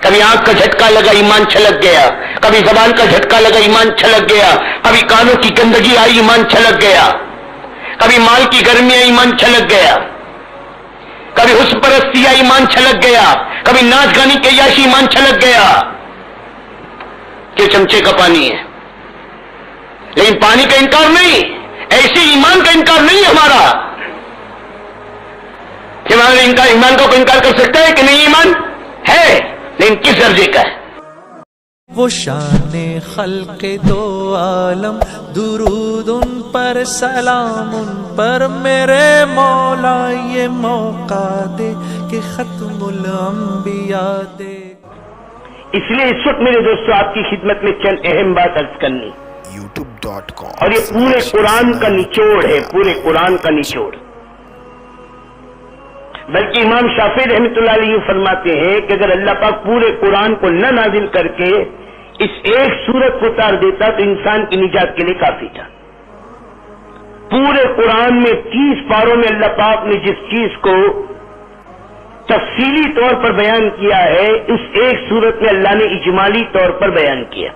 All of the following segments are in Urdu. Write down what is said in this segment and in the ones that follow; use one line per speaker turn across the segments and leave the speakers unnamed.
کبھی آنکھ کا جھٹکا لگا ایمان چھلک گیا، کبھی زبان کا جھٹکا لگا ایمان چھلک گیا، کبھی کانوں کی گندگی آئی ایمان چھلک گیا، کبھی مال کی گرمی آئی ایمان چھلک گیا، کبھی حسن پرستی آئی ایمان چھلک گیا، کبھی ناچ گانے کی عیاشی ایمان چھلک گیا کہ چمچے کا پانی ہے، لیکن پانی کا انکار نہیں، ایسے ایمان کا انکار نہیں ہمارا کہ ایمان کا کوئی انکار کر سکتا ہے کہ نہیں، ایمان ہے لیکن کس درجے کا ہے؟
وہ شان خلق دو عالم، درود ان پر سلام ان پر، میرے مولا یہ موقع دے کہ ختم الانبیاء دے۔
اس لیے اس وقت میرے دوستو آپ کی خدمت میں چند اہم بات عرض کرنی،
youtube.com
اور یہ پورے قرآن کا نچوڑ ہے، پورے قرآن کا نچوڑ۔ بلکہ امام شافعی رحمۃ اللہ علیہ فرماتے ہیں کہ اگر اللہ پاک پورے قرآن کو نہ نازل کر کے اس ایک سورت کو اتار دیتا تو انسان کی نجات کے لیے کافی تھا۔ پورے قرآن میں 30 پاروں میں اللہ پاک نے جس چیز کو تفصیلی طور پر بیان کیا ہے، اس ایک سورت میں اللہ نے اجمالی طور پر بیان کیا،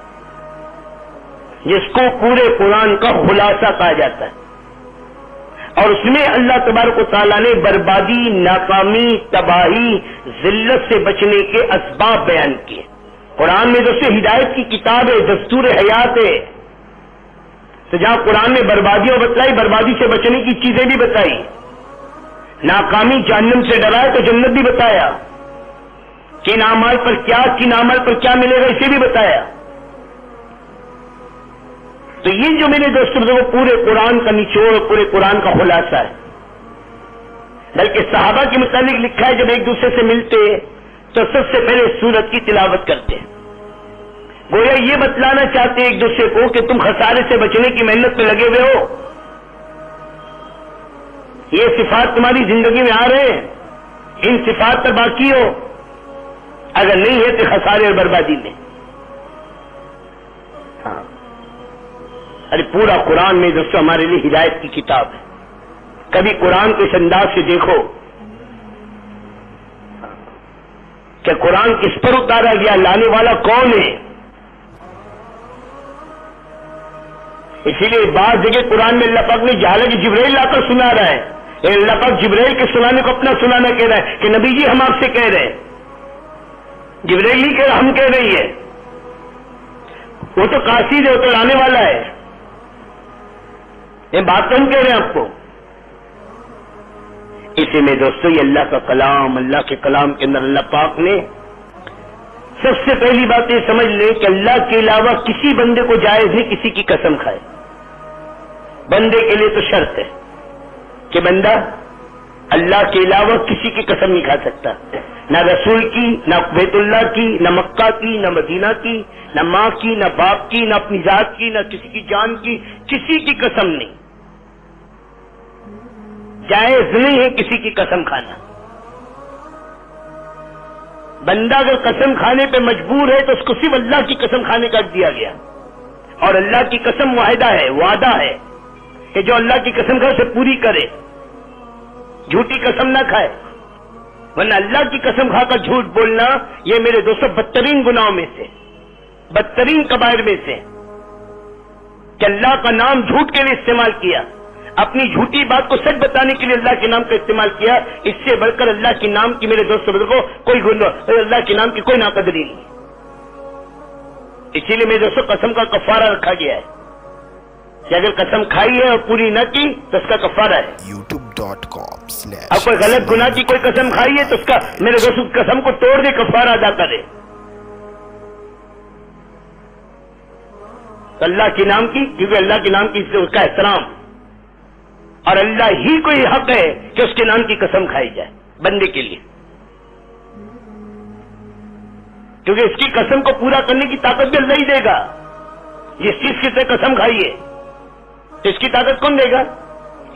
جس کو پورے قرآن کا خلاصہ کہا جاتا ہے، اور اس میں اللہ تبارک و تعالیٰ نے بربادی، ناکامی، تباہی، ذلت سے بچنے کے اسباب بیان کیے۔ قرآن میں جو سے ہدایت کی کتاب ہے، دستور حیات ہے، تو جہاں قرآن نے بربادیوں بتلائی، بربادی سے بچنے کی چیزیں بھی بتائی، ناکامی جہنم سے ڈرایا تو جنت بھی بتایا، کن اعمال پر کیا ملے گا اسے بھی بتایا۔ تو یہ جو میرے دوستوں وہ پورے قرآن کا نچوڑ، پورے قرآن کا خلاصہ ہے۔ بلکہ صحابہ کے متعلق لکھا ہے جب ایک دوسرے سے ملتے تو سب سے پہلے سورت کی تلاوت کرتے، گویا یہ بتلانا چاہتے ایک دوسرے کو کہ تم خسارے سے بچنے کی محنت پہ لگے ہوئے ہو، یہ صفات تمہاری زندگی میں آ رہے ہیں، ان صفات پر باقی ہو، اگر نہیں ہے تو خسارے اور بربادی میں۔ ہاں، ارے پورا قرآن میں دوستوں ہمارے لیے ہدایت کی کتاب ہے۔ کبھی قرآن کو اس انداز سے دیکھو کہ قرآن کس پر اتارا گیا، لانے والا کون ہے۔ اسی لیے بعض جگہ قرآن میں اللہ پاک نے جہالہ کہ جبرائیل لا کر سنا رہا ہے، اللہ پاک جبرائیل کے سنانے کو اپنا سنانا کہہ رہا ہے کہ نبی جی ہم آپ سے کہہ رہے ہیں، جبرائیل نہیں کہہ رہا، ہم کہہ رہی ہے، وہ تو قاصد ہے، وہ تو لانے والا ہے، یہ بات تو ہم کہہ رہے ہیں آپ کو۔ اسی میں دوستو یہ اللہ کا کلام، اللہ کے کلام کے اندر اللہ پاک نے سب سے پہلی بات یہ سمجھ لے کہ اللہ کے علاوہ کسی بندے کو جائز نہیں کسی کی قسم کھائے۔ بندے کے لیے تو شرط ہے کہ بندہ اللہ کے علاوہ کسی کی قسم نہیں کھا سکتا، نہ رسول کی، نہ بیت اللہ کی، نہ مکہ کی، نہ مدینہ کی، نہ ماں کی، نہ باپ کی، نہ اپنی ذات کی، نہ کسی کی جان کی، کسی کی قسم نہیں، جائز نہیں ہے کسی کی قسم کھانا۔ بندہ اگر قسم کھانے پہ مجبور ہے تو اس کو صرف اللہ کی قسم کھانے کا دیا گیا، اور اللہ کی قسم واحدہ ہے، وعدہ ہے کہ جو اللہ کی قسم کھائے اسے پوری کرے، جھوٹی قسم نہ کھائے، ورنہ اللہ کی قسم کھا کر جھوٹ بولنا یہ میرے دوستوں بدترین گناہوں میں سے، بدترین کبائر میں سے، کہ اللہ کا نام جھوٹ کے لیے استعمال کیا، اپنی جھوٹی بات کو سچ بتانے کے لیے اللہ کے نام کا استعمال کیا، اس سے بڑھ کر اللہ کے نام کی میرے دوستوں بزرگوں کوئی اللہ کے نام کی کوئی ناقدری نہیں۔ اسی لیے میرے دوستوں قسم کا کفارہ رکھا گیا ہے کہ اگر قسم کھائی ہے اور پوری نہ کی تو اس کا کفارہ ہے۔
youtube.com/
اب کوئی غلط گناہ کی کوئی قسم کھائی ہے تو اس کا میرے دوستوں قسم کو توڑ دے، کفارہ ادا کرے۔ تو اللہ کے نام کی، کیونکہ اللہ کے نام کی اس کا احترام، اور اللہ ہی کو یہ حق ہے کہ اس کے نام کی قسم کھائی جائے بندے کے لیے، کیونکہ اس کی قسم کو پورا کرنے کی طاقت بھی اللہ ہی دے گا۔ جس چیز کی سے قسم کھائیے تو اس کی طاقت کون دے گا،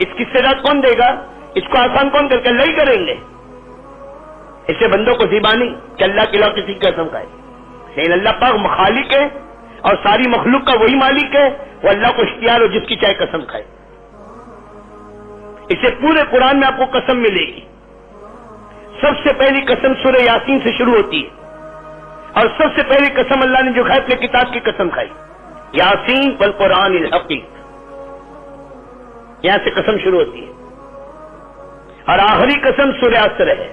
اس کی استعداد کون دے گا، اس کو آسان کون کر کے اللہ ہی کریں گے۔ اس سے بندوں کو زیبا نہیں کہ اللہ کے علاوہ کسی کی قسم کھائے، لیکن اللہ پاک خالق ہے اور ساری مخلوق کا وہی مالک ہے، وہ اللہ کو اختیار ہو جس کی چاہے قسم کھائے۔ اسے پورے قرآن میں آپ کو قسم ملے گی۔ سب سے پہلی قسم سورہ یاسین سے شروع ہوتی ہے، اور سب سے پہلی قسم اللہ نے جو کھائی اپنے کتاب کی قسم کھائی، یاسین والقرآن الحکیم، یہاں سے قسم شروع ہوتی ہے، اور آخری قسم سورہ عصر ہے،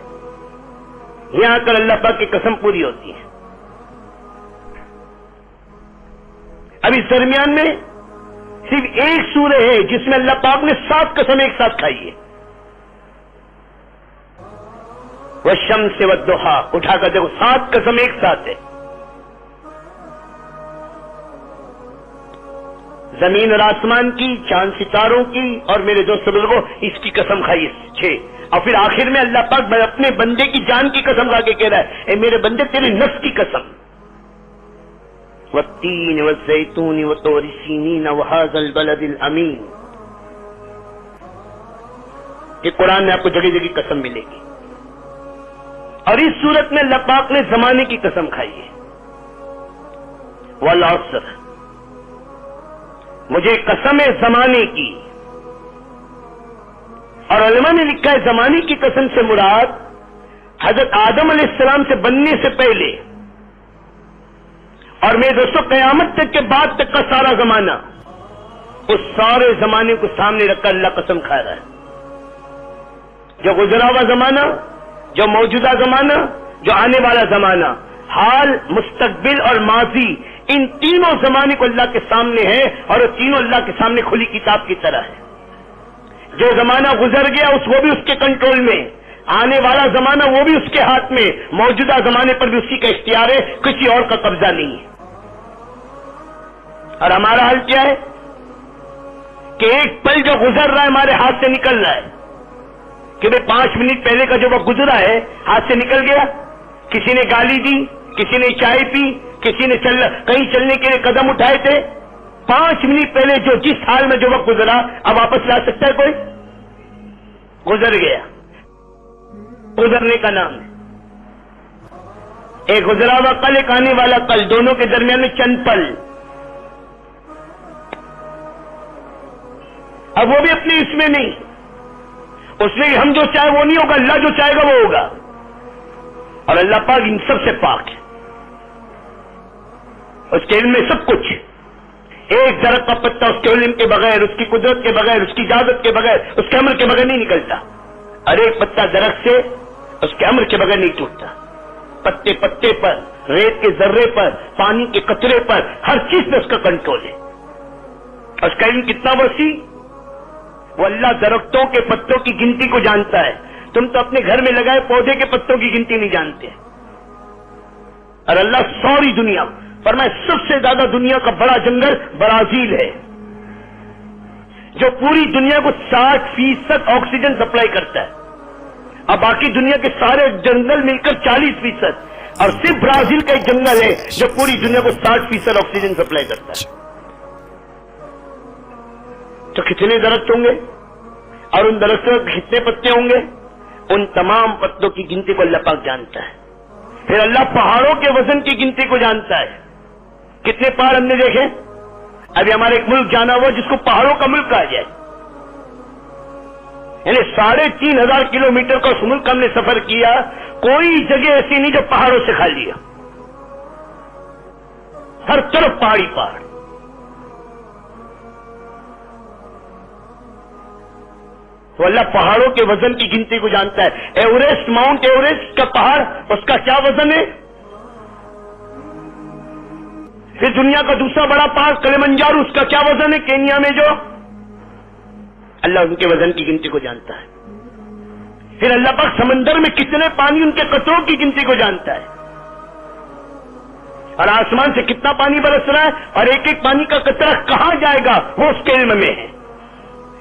یہاں کر اللہ پاک کی قسم پوری ہوتی ہے۔ اب اس درمیان میں صرف ایک سورہ ہے جس میں اللہ پاک نے 7 قسم ایک ساتھ کھائی ہے، والشمس والضحیٰ، اٹھا کر دیکھو 7 قسم ایک ساتھ ہے۔ زمین اور آسمان کی، چاند ستاروں کی، اور میرے دوست بزرگوں اس کی قسم کھائی 6، اور پھر آخر میں اللہ پاک اپنے بندے کی جان کی قسم کھا کے کہہ رہا ہے، اے میرے بندے تیرے نفس کی قسم، والتین والزیتون وطور سینین وہذا البلد الامین۔ یہ قرآن میں آپ کو جگہ جگہ قسم ملے گی، اور اس صورت میں اللہ پاک نے زمانے کی قسم کھائی ہے، والعصر، مجھے قسم ہے زمانے کی۔ اور علماء نے لکھا ہے زمانے کی قسم سے مراد حضرت آدم علیہ السلام سے بننے سے پہلے اور میرے دوستوں قیامت تک کے بعد تک کا سارا زمانہ، اس سارے زمانے کو سامنے رکھ کر اللہ قسم کھا رہا ہے، جو گزرا ہوا زمانہ، جو موجودہ زمانہ، جو آنے والا زمانہ، حال، مستقبل اور ماضی، ان تینوں زمانے کو اللہ کے سامنے ہے، اور وہ تینوں اللہ کے سامنے کھلی کتاب کی طرح ہے۔ جو زمانہ گزر گیا وہ بھی اس کے کنٹرول میں، آنے والا زمانہ وہ بھی اس کے ہاتھ میں، موجودہ زمانے پر بھی اسی کا اختیار ہے، کسی اور کا قبضہ نہیں ہے۔ اور ہمارا حال کیا ہے کہ ایک پل جو گزر رہا ہے ہمارے ہاتھ سے نکل رہا ہے، کہ بھئی 5 منٹ پہلے کا جو وقت گزرا ہے ہاتھ سے نکل گیا، کسی نے گالی دی، کسی نے چائے پی، کسی نے کہیں چلنے کے لیے قدم اٹھائے تھے، 5 منٹ پہلے جو جس حال میں جو وقت گزرا اب واپس لا سکتا ہے کوئی؟ گزر گیا، گزرنے کا نام ہے۔ ایک گزرا ہوا کل، ایک آنے والا کل، دونوں کے درمیان میں چند پل، اب وہ بھی اپنے اس میں نہیں، اس میں ہم جو چاہے وہ نہیں ہوگا، اللہ جو چاہے گا وہ ہوگا، اور اللہ پاک ان سب سے پاک ہے، اس کے علم میں سب کچھ، ایک درخت کا پتا اس کے علم کے بغیر، اس کی قدرت کے بغیر، اس کی اجازت کے بغیر، اس کے امر کے بغیر نہیں نکلتا، اور ایک پتا درخت سے اس کے امر کے بغیر نہیں ٹوٹتا، پتے پتے پر، ریت کے ذرے پر، پانی کے قطرے پر، ہر چیز میں اس کا کنٹرول ہے، اور اس کا علم کتنا وسیع، وہ اللہ درختوں کے پتوں کی گنتی کو جانتا ہے، تم تو اپنے گھر میں لگائے پودے کے پتوں کی گنتی نہیں جانتے، اور اللہ ساری دنیا فرمائے سب سے زیادہ دنیا کا بڑا جنگل برازیل ہے، جو پوری دنیا کو 60% آکسیجن سپلائی کرتا ہے، اور باقی دنیا کے سارے جنگل مل کر 40%، اور صرف برازیل کا ایک جنگل ہے جو پوری دنیا کو 60% آکسیجن سپلائی کرتا ہے۔ تو کتنے درخت ہوں گے، اور ان درختوں کے کتنے پتے ہوں گے، ان تمام پتوں کی گنتی کو اللہ پاک جانتا ہے۔ پھر اللہ پہاڑوں کے وزن کی گنتی کو جانتا ہے، کتنے پہاڑ ہم نے دیکھے، ابھی ہمارا ایک ملک جانا ہوا جس کو پہاڑوں کا ملک کہا جائے، یعنی 3500 کلومیٹر کا اس ملک ہم نے سفر کیا، کوئی جگہ ایسی نہیں جو پہاڑوں سے خالی ہے، ہر طرف پہاڑی پہاڑ۔ تو اللہ پہاڑوں کے وزن کی گنتی کو جانتا ہے۔ ایوریسٹ، ماؤنٹ ایوریسٹ کا پہاڑ، اس کا کیا وزن ہے؟ پھر دنیا کا دوسرا بڑا پہاڑ کلیمنجارو، اس کا کیا وزن ہے کینیا میں جو؟ اللہ ان کے وزن کی گنتی کو جانتا ہے۔ پھر اللہ پاک سمندر میں کتنے پانی، ان کے قطروں کی گنتی کو جانتا ہے، اور آسمان سے کتنا پانی برس رہا ہے، اور ایک ایک پانی کا قطرہ کہاں جائے گا وہ اس کے علم میں ہے،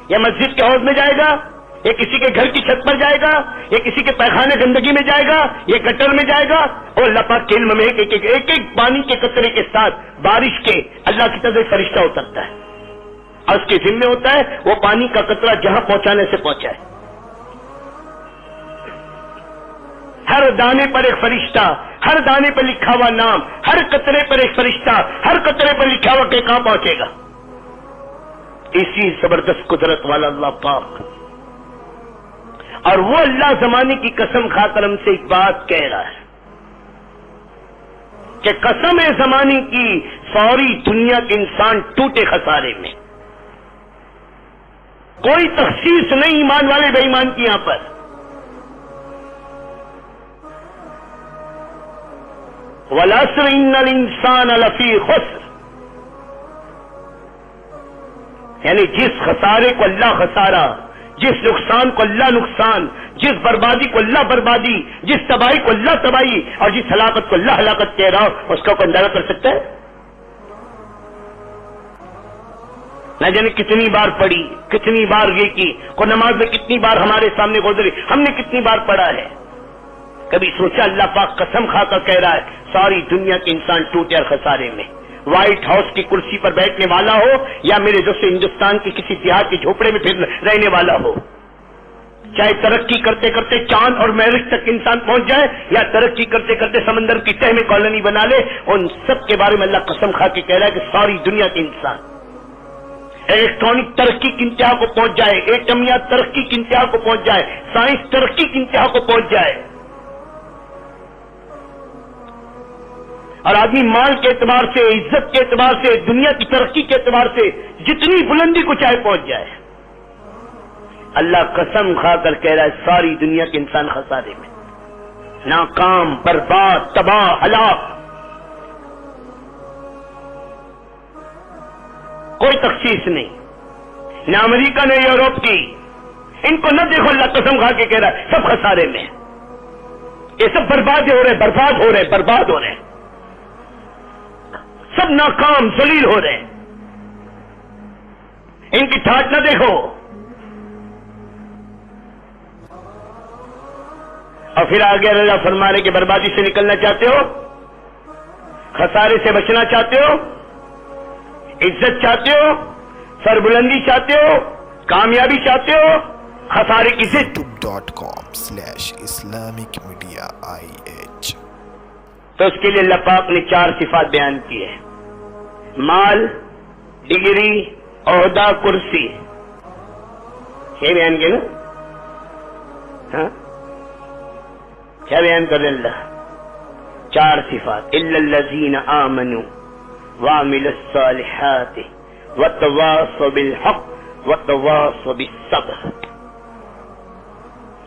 یا مسجد کے حوض میں جائے گا، یا کسی کے گھر کی چھت پر جائے گا، یا کسی کے پیخانے گندگی میں جائے گا، یا گٹر میں جائے گا، اور اللہ پاک کے علم میں ایک ایک پانی کے قطرے کے ساتھ بارش کے اللہ کی طرف سے فرشتہ اترتا ہے، اور اس کے ذمہ ہوتا ہے وہ پانی کا قطرہ جہاں پہنچانے سے پہنچائے۔ ہر دانے پر ایک فرشتہ، ہر دانے پر لکھا ہوا نام، ہر قطرے پر ایک فرشتہ، ہر قطرے پر لکھا ہوا کہ کہاں پہنچے گا۔ اسی زبردست قدرت والا اللہ پاک، اور وہ اللہ زمانے کی قسم کھا کر ہم سے ایک بات کہہ رہا ہے، کہ قسم ہے زمانے کی ساری دنیا کے انسان ٹوٹے خسارے میں. کوئی تخصیص نہیں ایمان والے بے ایمان کی یہاں پر. وَالْعَصْرِ إِنَّ الْإِنسَانَ لَفِي خُسْرٍ، یعنی جس خسارے کو اللہ خسارہ، جس نقصان کو اللہ نقصان، جس بربادی کو اللہ بربادی، جس تباہی کو اللہ تباہی، اور جس ہلاکت کو اللہ ہلاکت کہہ رہا ہو، اس کا کوئی اندازہ کر سکتا ہے؟ نہ جانے کتنی بار پڑھی، کتنی بار یہ کی، کو نماز میں کتنی بار ہمارے سامنے گزری، ہم نے کتنی بار پڑھا ہے. کبھی سوچا اللہ پاک قسم کھا کر کہہ رہا ہے ساری دنیا کے انسان ٹوٹے اور خسارے میں. وائٹ ہاؤس کی کرسی پر بیٹھنے والا ہو یا میرے جیسے ہندوستان کی کسی دیہات کے جھوپڑے میں پھر رہنے والا ہو، چاہے ترقی کرتے کرتے چاند اور میرج تک انسان پہنچ جائے یا ترقی کرتے کرتے سمندر کی تہ میں کالونی بنا لے، ان سب کے بارے میں اللہ قسم کھا کے کہہ رہا ہے کہ ساری دنیا کے انسان الیکٹرانک ترقی کی انتہا کو پہنچ جائے، ایٹمیات ترقی کی انتہا کو پہنچ جائے، سائنس ترقی کی انتہا کو پہنچ جائے، اور آدمی مال کے اعتبار سے، عزت کے اعتبار سے، دنیا کی ترقی کے اعتبار سے جتنی بلندی کو چاہے پہنچ جائے، اللہ قسم کھا کر کہہ رہا ہے ساری دنیا کے انسان خسارے میں، ناکام، برباد، تباہ، ہلاک. کوئی تخصیص نہیں، نہ امریکہ نے یورپ کی، ان کو نہ دیکھو، اللہ قسم کھا کے کہہ رہا ہے سب خسارے میں، یہ سب برباد ہو رہے، برباد ہو رہے، برباد ہو رہے، سب ناکام ذلیل ہو رہے ہیں. ان کی ٹھاٹ نہ دیکھو. اور پھر آگے اللہ فرما رہے کہ بربادی سے نکلنا چاہتے ہو، خسارے سے بچنا چاہتے ہو، عزت چاہتے ہو، سربلندی چاہتے ہو، کامیابی چاہتے ہو، خسارے کی ضد.
youtube.com/IslamicMediaIH.
تو اس کے لیے اللہ پاک نے 4 صفات بیان کی ہے: مال، ڈگری، عہدہ، کرسی. یہ بیان کیا نا؟ ہاں کیا بیان کر اللہ؟ 4 صفات: الا الذین آمنوا وعملوا الصالحات وتواصوا بالحق وتواصوا بالصبر.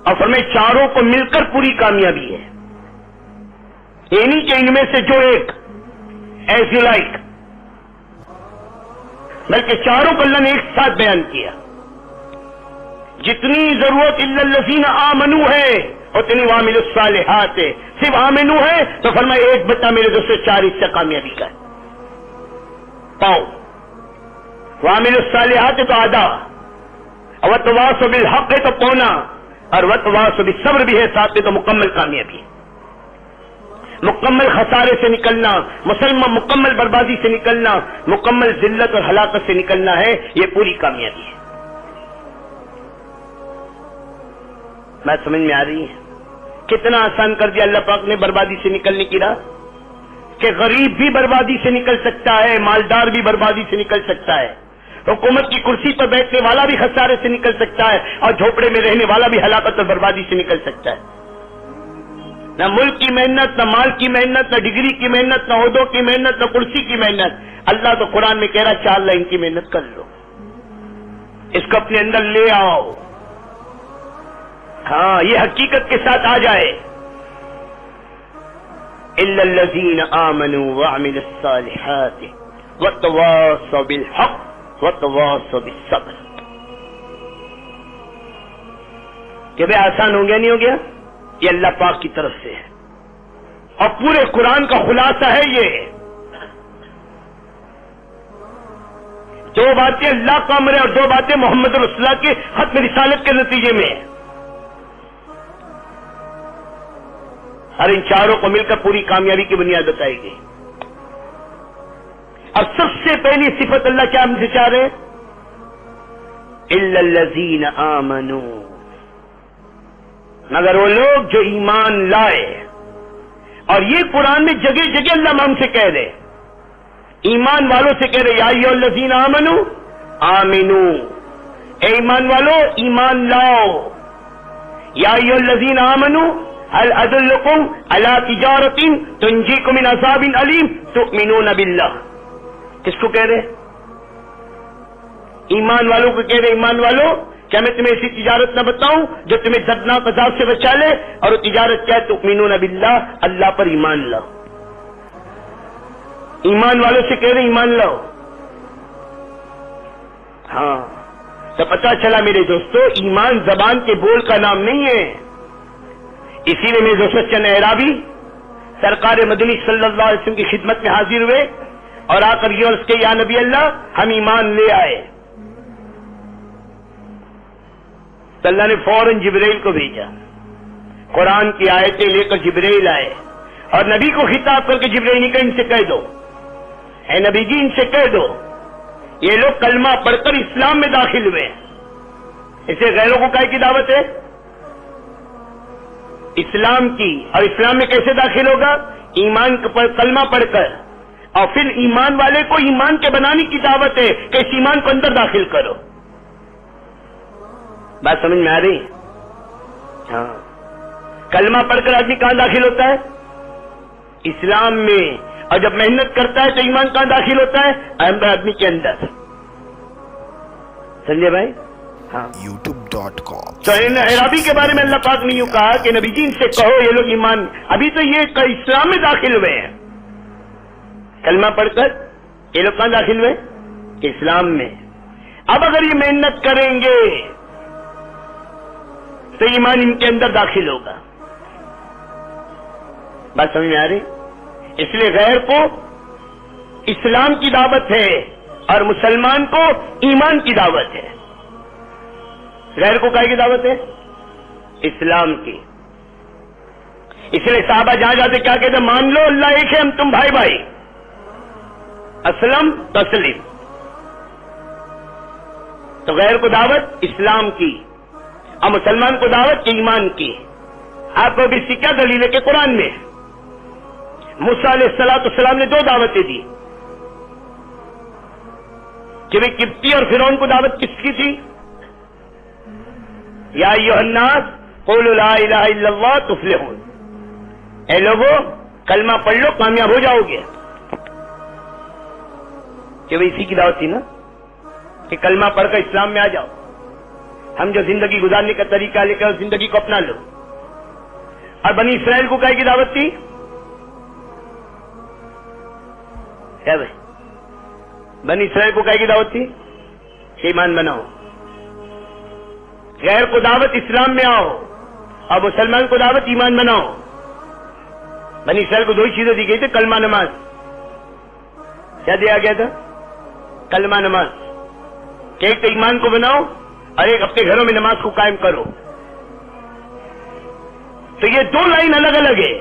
اور فرمائے چاروں کو مل کر پوری کامیابی ہے، یہ نہیں کہ ان میں سے جو ایک ایز یو لائک، بلکہ چاروں کو اللہ نے ایک ساتھ بیان کیا. جتنی ضرورت الا الذین آمنوا ہے اتنی وعملوا الصالحات ہے. صرف آمنوا ہے تو فرمایا 1/4 میرے دوستوں 4 حصہ کامیابی کا ہے. پاؤ وعملوا الصالحات تو آدھا، وتواصوا بالحق ہے تو پونا، اور وتواصوا بالصبر بھی ہے ساتھ میں، تو مکمل کامیابی ہے. مکمل خسارے سے نکلنا، مسلمان مکمل بربادی سے نکلنا، مکمل ذلت اور ہلاکت سے نکلنا ہے، یہ پوری کامیابی ہے. بات سمجھ میں آ رہی ہے؟ کتنا آسان کر دیا اللہ پاک نے بربادی سے نکلنے کی راہ، کہ غریب بھی بربادی سے نکل سکتا ہے، مالدار بھی بربادی سے نکل سکتا ہے، حکومت کی کرسی پر بیٹھنے والا بھی خسارے سے نکل سکتا ہے، اور جھوپڑے میں رہنے والا بھی ہلاکت اور بربادی سے نکل سکتا ہے. نہ ملک کی محنت، نہ مال کی محنت، نہ ڈگری کی محنت، نہ عہدوں کی محنت، نہ کرسی کی محنت. اللہ تو قرآن میں کہہ رہا 4 لائن کی محنت کر لو، اس کو اپنے اندر لے آؤ. ہاں یہ حقیقت کے ساتھ آ جائے. الا الذین آمنوا وعملوا الصالحات وتواصوا بالحق وتواصوا بالصبر. کہ بھئی آسان ہو گیا نہیں ہو گیا؟ یہ اللہ پاک کی طرف سے ہے، اور پورے قرآن کا خلاصہ ہے یہ. 2 باتیں اللہ کا امر ہے اور 2 باتیں محمد رسول اللہ کے ختم رسالت کے نتیجے میں ہے، اور ان چاروں کو مل کر پوری کامیابی کی بنیاد بتائی گئی. اور سب سے پہلی صفت اللہ کیا ہم سے چاہ رہے ہیں؟ الا الذین آمنوا، مگر وہ لوگ جو ایمان لائے. اور یہ قرآن میں جگہ جگہ اللہ ہم سے کہہ رہے، ایمان والوں سے کہہ رہے یا ایھا الذین آمنوا آمنو، اے ایمان والو ایمان لاؤ. یا ایھا الذین آمنوا هل ادلکم علی تجارۃ تنجیکم من عذاب علیم تؤمنون باللہ. کس کو کہہ رہے؟ ایمان والوں کو کہہ رہے. ایمان والوں کیا میں تمہیں ایسی تجارت نہ بتاؤں جو تمہیں دردناک عذاب سے بچا لے؟ اور وہ تجارت کیا ہے؟ تؤمنون باللہ، اللہ پر ایمان لاؤ. ایمان والوں سے کہہ رہے ایمان لاؤ. ہاں تو پتا چلا میرے دوستو ایمان زبان کے بول کا نام نہیں ہے. اسی لیے میرے دوست چند اعرابی سرکار مدنی صلی اللہ علیہ وسلم کی خدمت میں حاضر ہوئے اور آ کر یہ عرض کہ یا نبی اللہ ہم ایمان لے آئے. تو اللہ نے فوراً جبرائیل کو بھیجا. قرآن کی آیتیں لے کر جبرائیل آئے اور نبی کو خطاب کر کے جبرائیل نے کہا ان سے کہہ دو، اے نبی جی ان سے کہہ دو یہ لوگ کلمہ پڑھ کر اسلام میں داخل ہوئے. اسے غیروں کو کائے کی دعوت ہے؟ اسلام کی. اور اسلام میں کیسے داخل ہوگا؟ ایمان پر کلمہ پڑھ کر. اور پھر ایمان والے کو ایمان کے بنانے کی دعوت ہے کہ اس ایمان کو اندر داخل کرو. بات سمجھ میں آ رہی؟ ہاں. کلمہ پڑھ کر آدمی کہاں داخل ہوتا ہے؟ اسلام میں. اور جب محنت کرتا ہے تو ایمان کہاں داخل ہوتا ہے؟ آدمی کے اندر. سمجھے بھائی؟ ہاں.
youtube.com.
تو اعرابی کے بارے میں اللہ پاک نے یوں کہا کہ نبی جی ان سے کہو یہ لوگ ایمان، ابھی تو یہ اسلام میں داخل ہوئے ہیں. کلمہ پڑھ کر یہ لوگ کہاں داخل ہوئے؟ اسلام میں. اب اگر یہ محنت کریں گے تو ایمان ان کے اندر داخل ہوگا. بات سمجھ میں آ رہی؟ اس لیے غیر کو اسلام کی دعوت ہے اور مسلمان کو ایمان کی دعوت ہے. غیر کو کائے کی دعوت ہے؟ اسلام کی. اس لیے صحابہ جہاں جاتے کیا کہتے؟ مان لو اللہ ایک ہے، ہم تم بھائی بھائی. اسلم تسلیم. تو غیر کو دعوت اسلام کی اور مسلمان کو دعوت ایمان کی. آپ کو بھی اس کی کیا دلیل ہے کہ قرآن میں موسیٰ علیہ السلام نے 2 دعوتیں دی کہ بھئی قبطی اور فرعون کو دعوت کس کی تھی؟ یا ایھا الناس قولوا لا الہ الا اللہ تفلحون. اے لوگوں کلمہ پڑھ لو کامیاب ہو جاؤ گے. کہ بھئی اسی کی دعوت تھی نا کہ کلمہ پڑھ کر اسلام میں آ جاؤ. ہم جو زندگی گزارنے کا طریقہ لے کر زندگی کو اپنا لو. اور بنی اسرائیل کو کہے کی دعوت تھی؟ کیا بھائی بنی اسرائیل کو کہے کی دعوت تھی کہ ایمان بناؤ. غیر کو دعوت اسلام میں آؤ اور مسلمان کو دعوت ایمان بناؤ. بنی اسرائیل کو 2 چیزیں دی گئی تھی، کلمہ نماز. کیا دیا گیا تھا؟ کلمہ نماز. کہ ایک تو ایمان کو بناؤ اور ایک اپنے گھروں میں نماز کو قائم کرو. تو یہ 2 لائن الگ الگ ہے.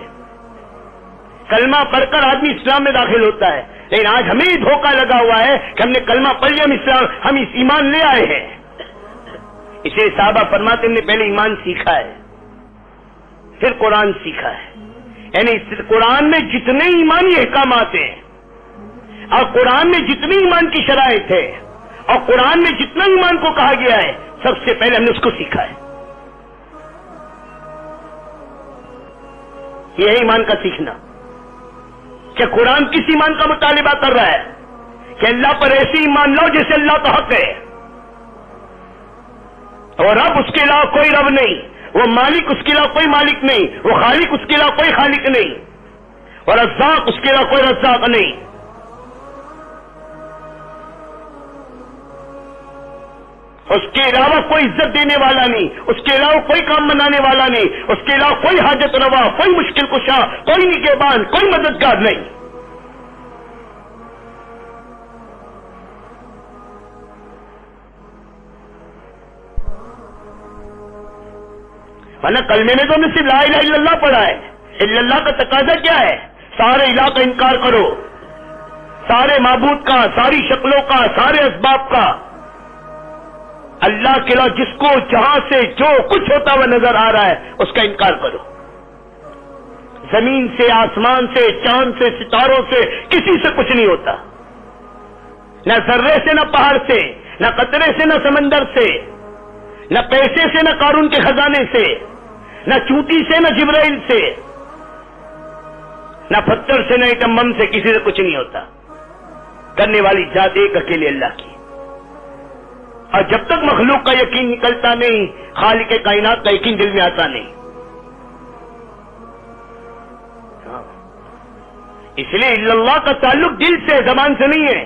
کلمہ پڑھ کر آدمی اسلام میں داخل ہوتا ہے، لیکن آج ہمیں دھوکہ لگا ہوا ہے کہ ہم نے کلمہ پڑھ لیا ہم اس ایمان لے آئے ہیں. اسے صحابہ فرماتے ہم نے پہلے ایمان سیکھا ہے پھر قرآن سیکھا ہے. یعنی قرآن میں جتنے ایمانی احکامات ہیں اور قرآن میں جتنی ایمان کی شرائط ہے اور قرآن میں جتنا ایمان کو کہا گیا ہے سب سے پہلے ہم نے اس کو سیکھا ہے. یہ ہے ایمان کا سیکھنا کہ قرآن کس ایمان کا مطالبہ کر رہا ہے کہ اللہ پر ایسی ایمان لاؤ جیسے اللہ کا حق ہے. اور رب اس کے علاوہ کوئی رب نہیں، وہ مالک اس کے علاوہ کوئی مالک نہیں، وہ خالق اس کے علاوہ کوئی خالق نہیں، اور رزاق اس کے علاوہ کوئی رزاق نہیں. اس کے علاوہ کوئی عزت دینے والا نہیں، اس کے علاوہ کوئی کام بنانے والا نہیں، اس کے علاوہ کوئی حاجت روا، کوئی مشکل کشا، کوئی نگہبان، کوئی مددگار نہیں. ورنہ کلمے میں تو ہم نے صرف لا الہ الا اللہ پڑھا ہے. الا اللہ کا تقاضا کیا ہے؟ سارے الہ کا انکار کرو، سارے معبود کا، ساری شکلوں کا، سارے اسباب کا. اللہ کے علاوہ جس کو جہاں سے جو کچھ ہوتا ہوا نظر آ رہا ہے اس کا انکار کرو. زمین سے، آسمان سے، چاند سے، ستاروں سے کسی سے کچھ نہیں ہوتا. نہ ذرے سے، نہ پہاڑ سے، نہ قطرے سے، نہ سمندر سے، نہ پیسے سے، نہ قارون کے خزانے سے، نہ چونٹی سے، نہ جبرائیل سے، نہ پتھر سے، نہ ایٹم بم سے، کسی سے کچھ نہیں ہوتا. کرنے والی ذات ایک اکیلے اللہ کی. اور جب تک مخلوق کا یقین نکلتا نہیں، خالق کائنات کا یقین دل میں آتا نہیں. اس لیے الا اللہ کا تعلق دل سے، زبان سے نہیں ہے.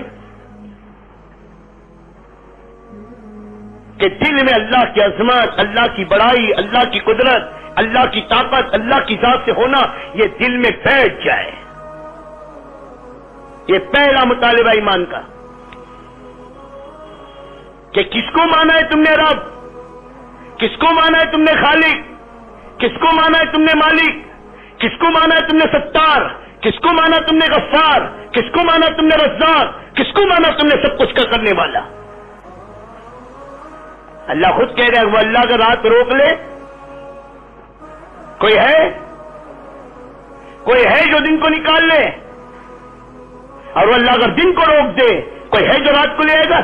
کہ دل میں اللہ کی عظمت، اللہ کی بڑائی، اللہ کی قدرت، اللہ کی طاقت، اللہ کی ذات سے ہونا یہ دل میں بیٹھ جائے. یہ پہلا مطالبہ ایمان کا. کہ کس کو مانا ہے تم نے رب، کس کو مانا ہے تم نے خالق، کس کو مانا ہے تم نے مالک، کس کو مانا ہے تم نے ستار، کس کو مانا تم نے غفار، کس کو مانا تم نے رزاق، کس کو مانا تم نے سب کچھ کا کرنے والا. اللہ خود کہہ رہا ہے وہ اللہ کا رات روک لے، کوئی ہے جو دن کو نکال لے؟ اور وہ اللہ اگر دن کو روک دے، کوئی ہے جو رات کو لے آئے گا؟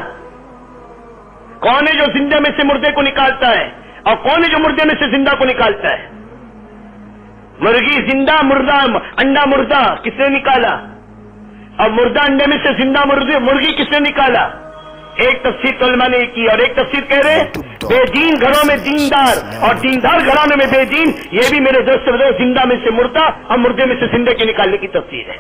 کون ہے جو زندہ میں سے مردے کو نکالتا ہے، اور کون ہے جو مردے میں سے زندہ کو نکالتا ہے؟ مرغی زندہ، مردہ انڈا مردہ کس نے نکالا؟ اور مردہ انڈے میں سے زندہ مرغی کس نے نکالا؟ ایک تفسیر علماء نے کی، اور ایک تفسیر کہہ رہے بے دین گھروں میں دیندار اور دیندار گھرانوں میں بے دین. یہ بھی میرے دوست زندہ میں سے مردہ اور مردے میں سے زندہ کے نکالنے کی تفسیر ہے.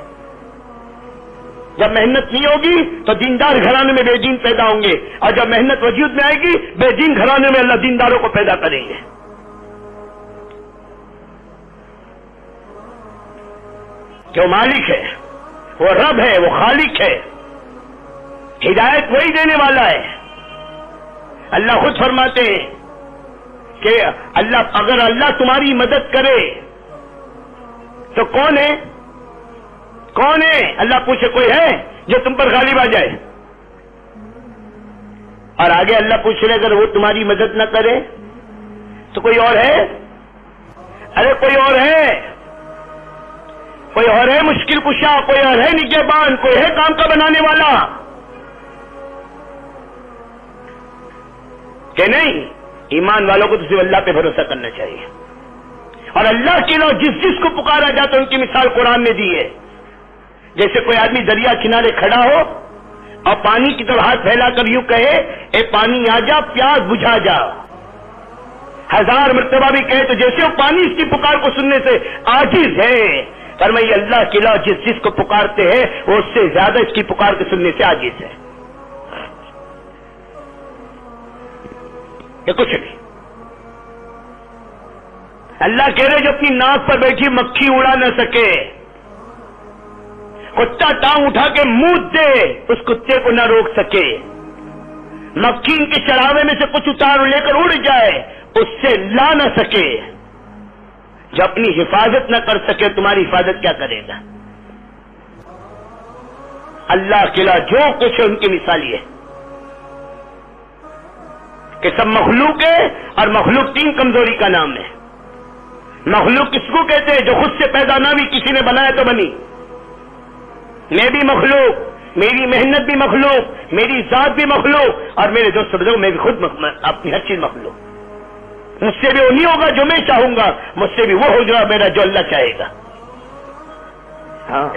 جب محنت نہیں ہوگی تو دیندار گھرانے میں بے دین پیدا ہوں گے، اور جب محنت وجود میں آئے گی بے دین گھرانے میں اللہ دینداروں کو پیدا کریں گے. جو مالک ہے، وہ رب ہے، وہ خالق ہے، ہدایت وہی دینے والا ہے. اللہ خود فرماتے ہیں کہ اگر اللہ تمہاری مدد کرے تو کون ہے؟ کون ہے؟ اللہ پوچھے کوئی ہے جو تم پر غالب آ جائے؟ اور آگے اللہ پوچھ رہے اگر وہ تمہاری مدد نہ کرے تو کوئی اور ہے؟ ارے کوئی اور ہے، کوئی اور ہے مشکل کشا، کوئی اور ہے نگہبان، کوئی ہے کام کا بنانے والا. کہ نہیں؟ ایمان والوں کو تو صرف اللہ پہ بھروسہ کرنا چاہیے. اور اللہ کے علاوہ جس کو پکارا جاتا ہے ان کی مثال قرآن نے دی ہے. جیسے کوئی آدمی دریا کنارے کھڑا ہو اور پانی کی طرف ہاتھ پھیلا کر یوں کہے اے پانی آ جا، پیاس بجھا جا. 1000 مرتبہ بھی کہے تو جیسے وہ پانی اس کی پکار کو سننے سے عاجز ہے. فرمائیے اللہ کے علاوہ جس کو پکارتے ہیں وہ اس سے زیادہ اس کی پکار کو سننے سے عاجز ہے. یہ کچھ نہیں. اللہ کہہ رہے جو اپنی ناک پر بیٹھی مکھی اڑا نہ سکے، کتا ٹانگ اٹھا کے منہ دے اس کتے کو نہ روک سکے، مکھی ان کے چڑھاوے میں سے کچھ اتار لے کر اڑ جائے اس سے لا نہ سکے، جو اپنی حفاظت نہ کر سکے تمہاری حفاظت کیا کرے گا؟ اللہ کے علاوہ جو کچھ ہے ان کی مثال یہ ہے کہ سب مخلوق ہے، اور مخلوق 3 کمزوری کا نام ہے. مخلوق کس کو کہتے ہیں؟ جو خود سے پیدا نہ بھی کسی نے بنایا تو بنی. میں بھی مخلوق، میری محنت بھی مخلوق، میری ذات بھی مخلوق، اور میرے دوست بزرگ میں بھی خود اپنی ہر چیز مخلوق. مجھ سے بھی وہ نہیں ہوگا جو میں چاہوں گا، مجھ سے بھی وہ ہو جائے میرا جو اللہ چاہے گا. ہاں،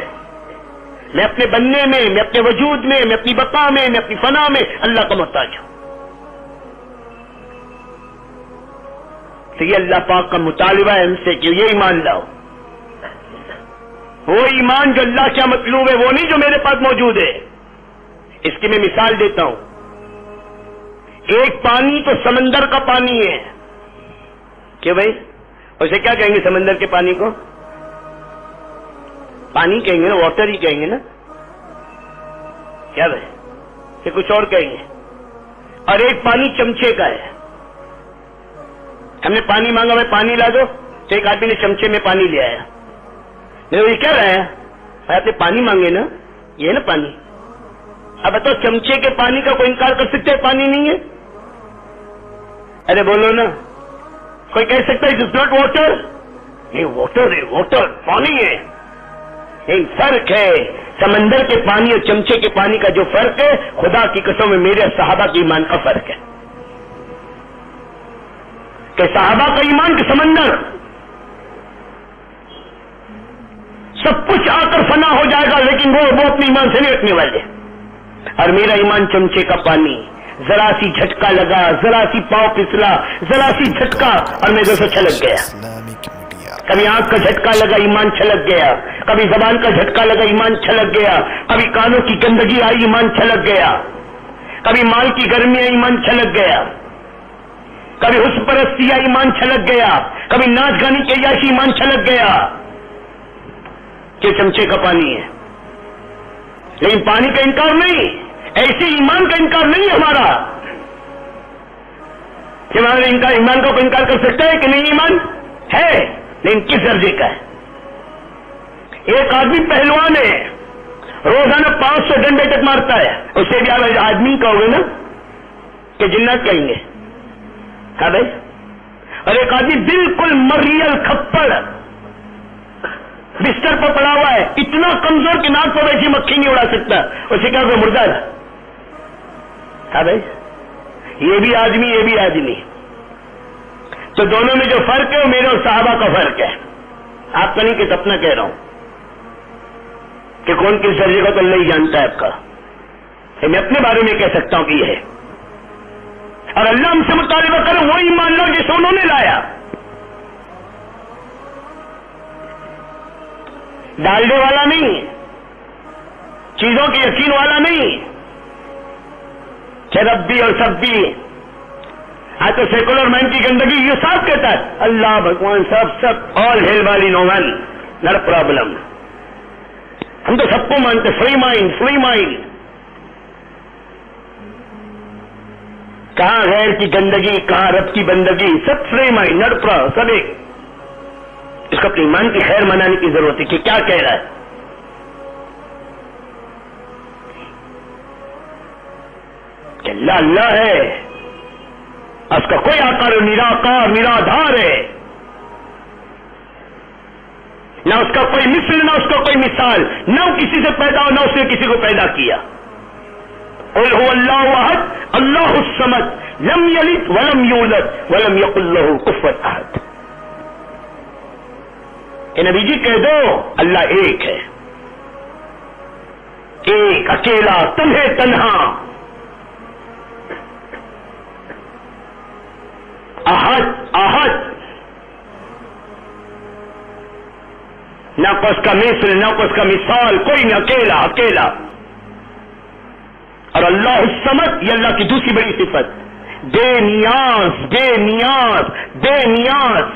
میں اپنے بننے میں، میں اپنے وجود میں، میں اپنی بقا میں، میں اپنی فنا میں اللہ کا محتاج ہوں. تو یہ اللہ پاک کا مطالبہ ہے ہم سے کہ یہ ایمان لاؤ. وہ ایمان جو اللہ کیا مطلوب ہے وہ نہیں جو میرے پاس موجود ہے. اس کی میں مثال دیتا ہوں. ایک پانی تو سمندر کا پانی ہے کہ بھائی اسے کیا کہیں گے؟ سمندر کے پانی کو پانی کہیں گے نا، واٹر ہی کہیں گے نا، کیا بھائی کہ کچھ اور کہیں گے؟ اور ایک پانی چمچے کا ہے. ہم نے پانی مانگا، میں پانی لا دو، تو ایک آدمی نے چمچے میں پانی لے آیا. یہ کیا رہا ہے؟ آپ نے پانی مانگے نا، یہ ہے نا پانی. اب بتاؤ چمچے کے پانی کا کوئی انکار کر سکتے ہیں پانی نہیں ہے؟ ارے بولو نا، کوئی کہہ سکتا ہے اٹ از ناٹ واٹر؟ نہیں، واٹر ہے، واٹر پانی ہے. ایک فرق ہے سمندر کے پانی اور چمچے کے پانی کا. جو فرق ہے خدا کی قسم میں میرے صحابہ کے ایمان کا فرق ہے کہ صحابہ کا ایمان کہ سمندر سب کچھ آ کر فنا ہو جائے گا، لیکن وہ اپنے ایمان سے نہیں ہٹنے والے. اور میرا ایمان چمچے کا پانی، ذرا سی جھٹکا لگا، ذرا سی پاؤں پھسلا، ذرا سی جھٹکا اور میرے سے چھلک گیا.
Islamic Media.
کبھی آنکھ کا جھٹکا لگا، ایمان چھلک گیا. کبھی زبان کا جھٹکا لگا، ایمان چھلک گیا. کبھی کانوں کی گندگی آئی، ایمان چھلک گیا. کبھی مال کی گرمی آئی، ایمان چھلک گیا. کبھی حسن پرستی آئی، ایمان چھلک گیا. کبھی ناچ گانے کی عیاشی، ایمان چھلک گیا. یہ چمچے کا پانی ہے، لیکن پانی کا انکار نہیں، ایسے ایمان کا انکار نہیں ہمارا کہ ہمارے ایمان کا کوئی انکار کر سکتا ہے کہ نہیں؟ ایمان ہے، لیکن کس درجے کا ہے؟ ایک آدمی پہلوان ہے، روزانہ 500 ڈنڈے تک مارتا ہے، اسے بھی آپ آدمی کہو گے نا کہ جنات کہیں گے؟ ہاں بھائی. اور ایک آدمی بالکل مریل کھپڑ بستر پر پڑا ہوا ہے، اتنا کمزور کہ ناک پر ویسی مکھی نہیں اڑا سکتا، اسے کیا کوئی مردہ ہے؟ ہاں بھائی، یہ بھی آدمی، یہ بھی آدمی. تو دونوں میں جو فرق ہے وہ میرے اور صحابہ کا فرق ہے. آپ کا نہیں کہ اپنا کہہ رہا ہوں کہ کون کس درجے کا تو اللہ ہی جانتا ہے آپ کا. میں اپنے بارے میں کہہ سکتا ہوں کہ یہ ہے. اور اللہ ہم سے مطالبہ کرے وہ ایمان لاؤ جسے انہوں نے لایا. ڈالڈے والا نہیں، چیزوں کے یقین والا نہیں کہ ربی اور سبی. آج تو سیکولر مائنڈ کی گندگی یہ صاف کہتا ہے اللہ بھگوان سب آل ہیل والی نو ون نر پرابلم. ہم تو سب کو مانتے، فری مائنڈ فری مائنڈ. کہاں غیر کی گندگی، کہاں رب کی بندگی، سب فری مائنڈ نر پرا سب ایک. اس کو اپنے ایمان کی خیر منانے کی ضرورت ہے کہ کیا کہہ رہا ہے. کہ اللہ اللہ ہے، اس کا کوئی آکار نراکار نرادھار ہے، نہ اس کا کوئی مثل نہ اس کا کوئی مثال، نہ وہ کسی سے پیدا ہو نہ اس نے کسی کو پیدا کیا. قل هو اللہ احد اللہ الصمد لم یلد ولم یولد ولم یکن له کفوا احد. کہ نبی جی کہہ دو اللہ ایک ہے، ایک اکیلا تنہے تنہا، احد احد، نہ اس کا مثل نہ اس کا مثال، کوئی نہ، اکیلا اکیلا. اور اللہ الصمد یہ اللہ کی دوسری بڑی صفت، بے نیاز بے نیاز بے نیاز.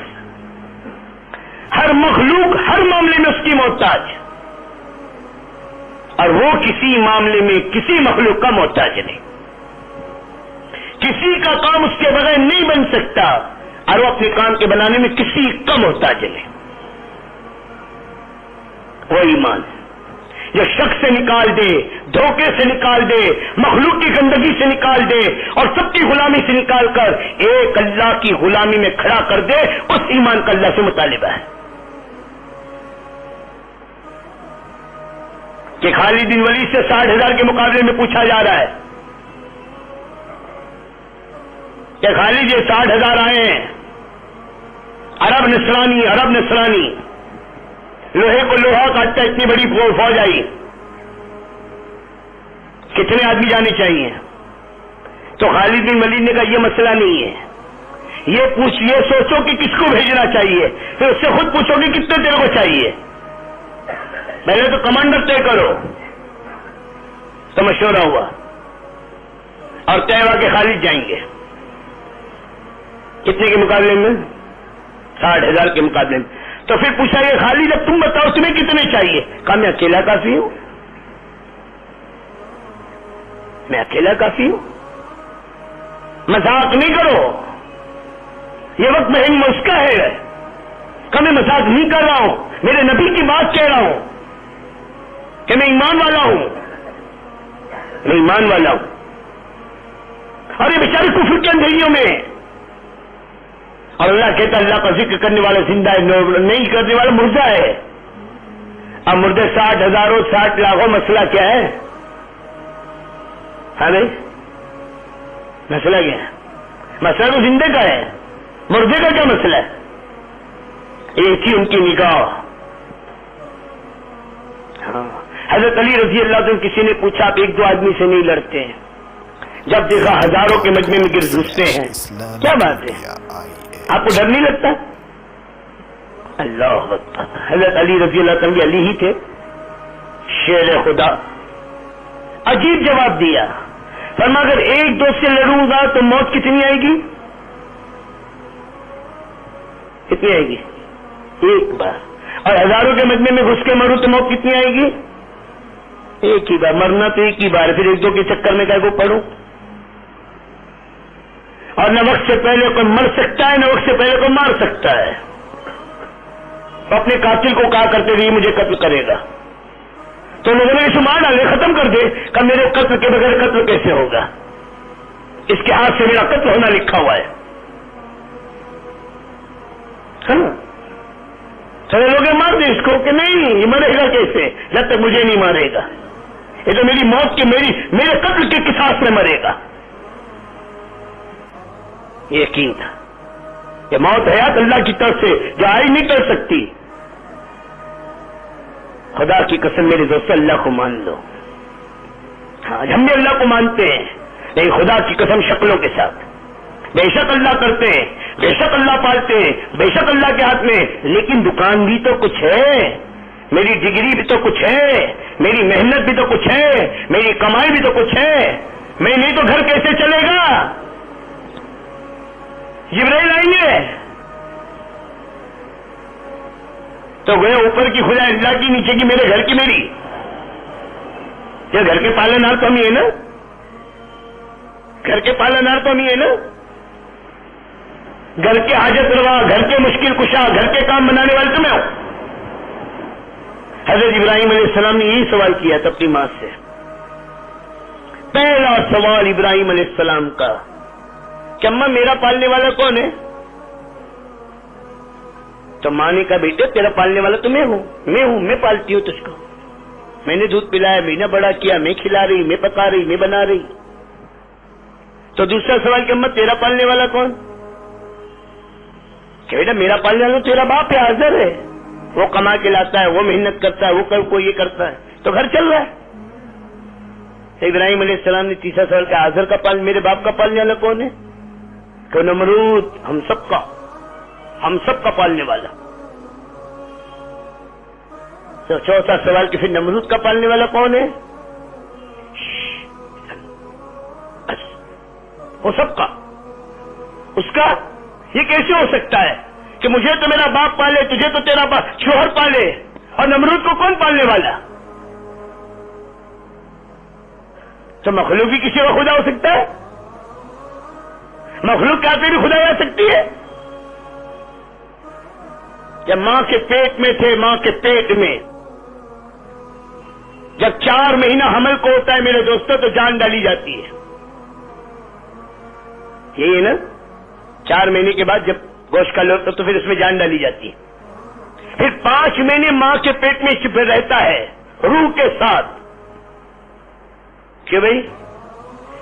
ہر مخلوق ہر معاملے میں اس کی محتاج، اور وہ کسی معاملے میں کسی مخلوق کا محتاج نہیں. کسی کا کام اس کے بغیر نہیں بن سکتا، اور وہ اپنے کام کے بنانے میں کسی کا محتاج نہیں. وہ ایمان جو شخص سے نکال دے، دھوکے سے نکال دے، مخلوق کی گندگی سے نکال دے، اور سب کی غلامی سے نکال کر ایک اللہ کی غلامی میں کھڑا کر دے، اس ایمان کا اللہ سے مطالبہ ہے. کہ خالد بن ولید سے 60,000 کے مقابلے میں پوچھا جا رہا ہے کہ خالد یہ 60,000 آئے ہیں، عرب نصرانی، لوہے کو لوہا کاٹتا، اتنی بڑی فوج آئی، کتنے آدمی جانے چاہیے؟ تو خالد بن ولید نے کہا یہ مسئلہ نہیں ہے، یہ سوچو کہ کس کو بھیجنا چاہیے، پھر اس سے خود پوچھو کہ کتنے تیرے کو چاہیے. پہلے تو کمانڈر طے کرو. تو مشورہ ہوا اور طے ہوا کہ خالد جائیں گے. کتنے کے مقابلے میں؟ 60,000 کے مقابلے میں. تو پھر پوچھا یہ خالد اب تم بتاؤ تمہیں کتنے چاہیے؟ کہا میں اکیلا کافی ہوں، میں اکیلا کافی ہوں. مذاق نہیں کرو، یہ وقت مہنگ اس کا ہے. کہ میں مذاق نہیں کر رہا ہوں، میرے نبی کی بات کہہ رہا ہوں کہ میں ایمان والا ہوں، میں ایمان والا ہوں. اور یہ بیچارے کفر کے اندھیریوں میں، اور اللہ کہتا اللہ کا ذکر کرنے والا زندہ ہے، نہیں کرنے والا مردہ ہے. اب مردے 60,000 60 لاکھوں، مسئلہ کیا ہے؟ ہاں بھائی مسئلہ کیا ہے؟ مسئلہ تو زندے کا ہے، مردے کا کیا مسئلہ ہے؟ ایک ہی ان کی نگاہ، حضرت علی رضی اللہ عنہ کسی نے پوچھا آپ ایک دو آدمی سے نہیں لڑتے ہیں، جب دیکھا ہزاروں کے مجمع میں گر گھستے ہیں، کیا بات ہے، آپ کو ڈر نہیں لگتا؟ اللہ اکبر. حضرت علی رضی اللہ عنہ علی ہی تھے، شیر خدا. عجیب جواب دیا، فرما اگر ایک دو سے لڑوں گا تو موت کتنی آئے گی؟ کتنی آئے گی؟ ایک بار. اور ہزاروں کے مجمع میں گھس کے مروں تو موت کتنی آئے گی؟ ایک ہی بار. مرنا تو ایک ہی بار، پھر ایک دو کے چکر میں کیا کو پڑھوں؟ اور نہ وقت سے پہلے کوئی مر سکتا ہے، نہ وقت سے پہلے کوئی مار سکتا ہے. اپنے قاتل کو کہا کرتے ہوئے مجھے قتل کرے گا، تو لوگوں نے اسے مار ڈالے، ختم کر دے. کہ میرے قتل کے بغیر قتل کیسے ہوگا؟ اس کے ہاتھ سے میرا قتل ہونا لکھا ہوا ہے. سارے لوگ مار دیں اس کو کہ نہیں یہ مرے گا کیسے، جب تک مجھے نہیں مارے گا، یہ تو میری موت کے میرے قتل کے قصاص میں مرے گا. یہ یقین تھا کہ موت حیات اللہ کی طرف سے جو آئی نہیں کر سکتی. خدا کی قسم میرے دوست اللہ کو مان لو. ہاں ہم بھی اللہ کو مانتے ہیں، لیکن خدا کی قسم شکلوں کے ساتھ. بے شک اللہ کرتے ہیں، بے شک اللہ پالتے ہیں، بے شک اللہ کے ہاتھ میں، لیکن دکان بھی تو کچھ ہے، میری ڈگری بھی تو کچھ ہے، میری محنت بھی تو کچھ ہے، میری کمائی بھی تو کچھ ہے. میں نہیں تو گھر کیسے چلے گا؟ جبرائیل آئیں گے تو گئے اوپر کی خدا اللہ کی، نیچے کی میرے گھر کی میری. یہ گھر کے پالنہار تو ہم ہی ہے نا، گھر کے پالنہار تو ہم ہی ہے نا، گھر کے حاجت روا، گھر کے مشکل کشا، گھر کے کام بنانے والے تو میں ہوں. حضرت ابراہیم علیہ السلام نے یہی سوال کیا تھا اپنی ماں سے. پہلا سوال ابراہیم علیہ السلام کا کہ اماں میرا پالنے والا کون ہے؟ تو ماں نے کہا بیٹے تیرا پالنے والا تو میں ہوں، میں پالتی ہوں تجھ کو، میں نے دودھ پلایا، میں نے بڑا کیا، میں کھلا رہی، میں پکا رہی، میں بنا رہی. تو دوسرا سوال کہ اماں تیرا پالنے والا کون؟ کہ بیٹا میرا پالنے والا تیرا باپ ہے، حاضر ہے، وہ کما کے لاتا ہے، وہ محنت کرتا ہے، وہ یہ کرتا ہے، تو گھر چل رہا ہے. ابراہیم علیہ السلام نے تیسرا سوال کہ حاضر کا میرے باپ کا پالنے والا کون ہے؟ کہ نمرود، ہم سب کا پالنے والا. تو چوتھا سوال کہ پھر نمرود کا پالنے والا کون ہے؟ وہ سب کا، اس کا. یہ کیسے ہو سکتا ہے کہ مجھے تو میرا باپ پالے، تجھے تو تیرا شوہر پالے، اور نمرود کو کون پالنے والا؟ تو مخلوق بھی کسی کا خدا ہو سکتا ہے؟ مخلوق کے ہاتھ میں بھی خدا آ سکتی ہے؟ جب ماں کے پیٹ میں تھے، ماں کے پیٹ میں جب 4 مہینہ حمل کو ہوتا ہے میرے دوستوں تو جان ڈالی جاتی ہے. یہی ہے نا، 4 مہینے کے بعد جب گوشت کا لوٹ تو پھر اس میں جان ڈالی جاتی ہے. پھر 5 مہینے ماں کے پیٹ میں چھپے رہتا ہے روح کے ساتھ. کہ بھئی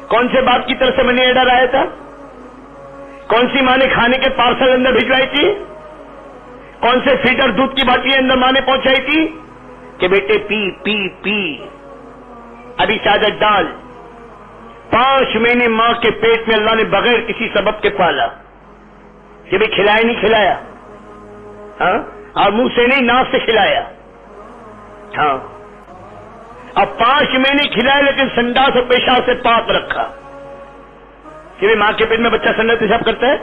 کون سے باپ کی طرف سے منی آرڈر آیا تھا؟ کون سی ماں نے کھانے کے پارسل اندر بھجوائی تھی؟ کون سے فیڈر دودھ کی باٹلی اندر ماں نے پہنچائی تھی کہ بیٹے پی پی پی، ابھی عادت ڈال. 5 مہینے ماں کے پیٹ میں اللہ نے بغیر کسی سبب کے پالا کہ بھئی کھلایا نہیں کھلایا، ہاں، اور منہ سے نہیں ناک سے کھلایا. ہاں، اب 5 مہینے کھلایا لیکن سنڈاس اور پیشاب سے پاک رکھا کہ بھئی ماں کے پیٹ میں بچہ سنڈاس پیشاب کرتا ہے.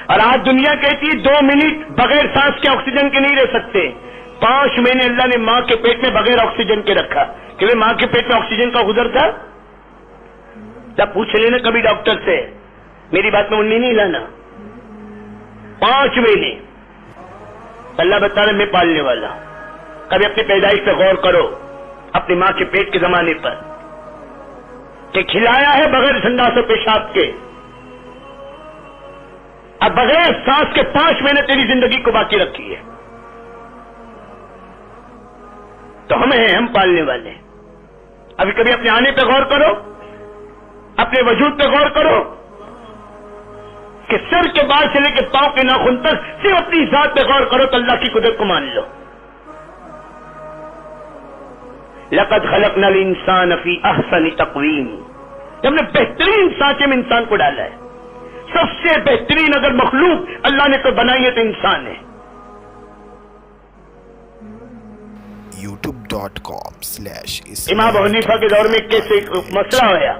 اور آج دنیا کہتی ہے 2 منٹ بغیر سانس کے آکسیجن کے نہیں رہ سکتے. 5 مہینے اللہ نے ماں کے پیٹ میں بغیر آکسیجن کے رکھا کہ بھئی ماں کے پیٹ میں آکسیجن کا گزر تھا. جب پوچھ لینا کبھی ڈاکٹر سے، میری بات میں انہیں نہیں لانا. 5 مہینے اللہ بتا رہے میں پالنے والا. کبھی اپنی پیدائش پہ غور کرو، اپنی ماں کے پیٹ کے زمانے پر کہ کھلایا ہے بغیر سنڈاس و پیشاب کے. اب بغیر سانس کے 5 مہینے تیری زندگی کو باقی رکھی ہے. تو ہم پالنے والے. ابھی کبھی اپنے آنے پہ غور کرو، اپنے وجود پہ غور کرو کہ سر کے بال سے لے کے پاؤں کے ناخن تک صرف اپنی ذات پہ غور کرو تو اللہ کی قدرت کو مان لو. لقد خلقنا الانسان فی احسن تقویم، ہم نے بہترین سانچے میں انسان کو ڈالا ہے. سب سے بہترین اگر مخلوق اللہ نے تو بنائی ہے تو انسان ہے.
youtube.com/islam.
امام ابو حنیفہ کے دور میں کیسے ایک مسئلہ ہوا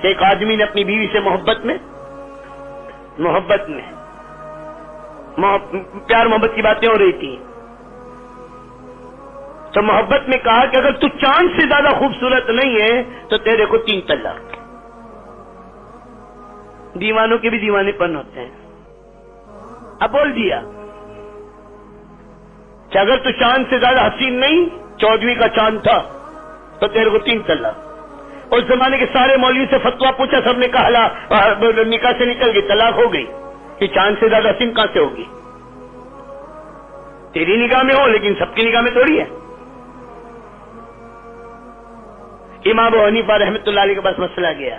کہ ایک آدمی نے اپنی بیوی سے محبت میں پیار محبت کی باتیں ہو رہی تھی، تو محبت میں کہا کہ اگر تو چاند سے زیادہ خوبصورت نہیں ہے تو تیرے کو 3 طلاق. دیوانوں کے بھی دیوانے پن ہوتے ہیں. اب بول دیا کہ اگر تو چاند سے زیادہ حسین نہیں، 14ویں کا چاند تھا، تو تیرے کو 3 طلاق. اس زمانے کے سارے مولوی سے فتوا پوچھا، سب نے کہا نکاح سے نکل گئی، طلاق ہو گئی. کہ چاند سے زیادہ حسین کہاں سے ہوگی؟ تیری نگاہ میں ہو لیکن سب کی نگاہ میں تھوڑی ہے. امام ابو حنیفہ رحمۃ اللہ علیہ کے پاس مسئلہ گیا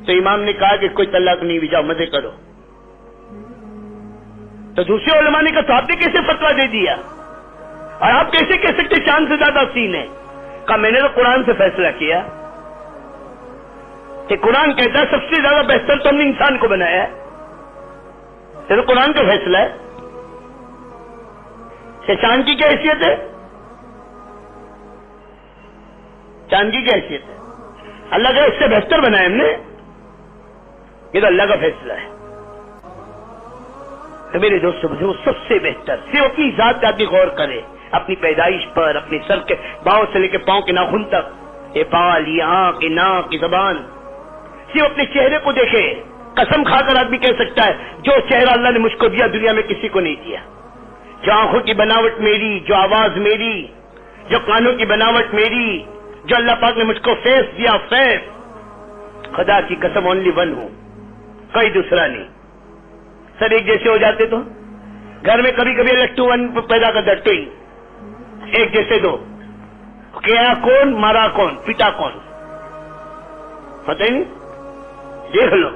تو امام نے کہا کہ کوئی طلاق نہیں ہوئی، جاؤ مزے کرو. تو دوسرے علماء نے کہا تو آپ نے کیسے فتوا دے دیا اور آپ کیسے کہہ سکتے چاند سے زیادہ حسین ہے؟ کہا میں نے تو قرآن سے فیصلہ کیا کہ قرآن کہتا ہے سب سے زیادہ بہتر تو ہم نے انسان کو بنایا ہے. تو قرآن کا فیصلہ ہے کہ چاند کی کیا حیثیت ہے؟ چاند کی کیا حیثیت ہے؟ اللہ کا اس سے بہتر بنایا ہم نے، یہ تو اللہ کا فیصلہ ہے. تو میرے دوستو وہ سب سے بہتر صرف اپنی ذات پہ آدمی غور کرے، اپنی پیدائش پر، اپنے سر کے باؤں سے لے کے پاؤں کے ناخن تک، یہ بال، یہ آنکھ، یہ ناک، یہ زبان، صرف اپنے چہرے کو دیکھے. قسم کھا کر آدمی کہہ سکتا ہے جو چہرہ اللہ نے مجھ کو دیا دنیا میں کسی کو نہیں دیا. جو آنکھوں کی بناوٹ میری، جو آواز میری، جو کانوں کی بناوٹ میری، جو اللہ پاک نے مجھ کو فیس دیا، فیس، خدا کی قسم اونلی ون ہوں، کوئی دوسرا نہیں. سب ایک جیسے ہو جاتے تو گھر میں کبھی کبھی الگ 2 1 پیدا کر دیتے، ایک جیسے دو، کیا کون، مارا کون، پیٹا کون، پتہ ہی نہیں. دیکھ لو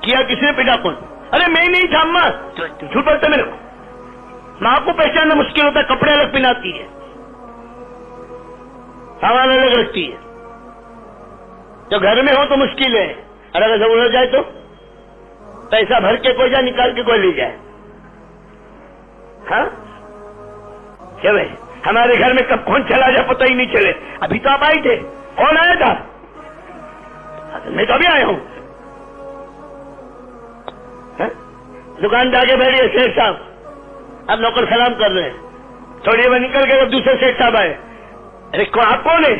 کیا کس نے، پیٹا کون؟ ارے میں نہیں تھا اماں، جھوٹ بولتا میرے کو. ماں کو پہچاننا مشکل ہوتا ہے، کپڑے الگ پہناتی ہے، سامان الگ رکھتی ہے. جو گھر میں ہو تو مشکل ہے، اور اگر ضرور ہو جائے تو پیسہ بھر کے کوئی جائے، نکال کے کوئی لے جائے. ہاں کیا بھائی ہمارے گھر میں کب کون چلا جائے پتہ ہی نہیں چلے. ابھی تو آپ آئے تھے، کون آیا تھا؟ میں تو ابھی آیا ہوں. دکان جا کے بیٹھے سیٹ صاحب، اب نوکر سلام کر رہے ہیں، تھوڑی دیر نکل گئے، دوسرے سیٹ صاحب آئے. ارے آپ کون ہے؟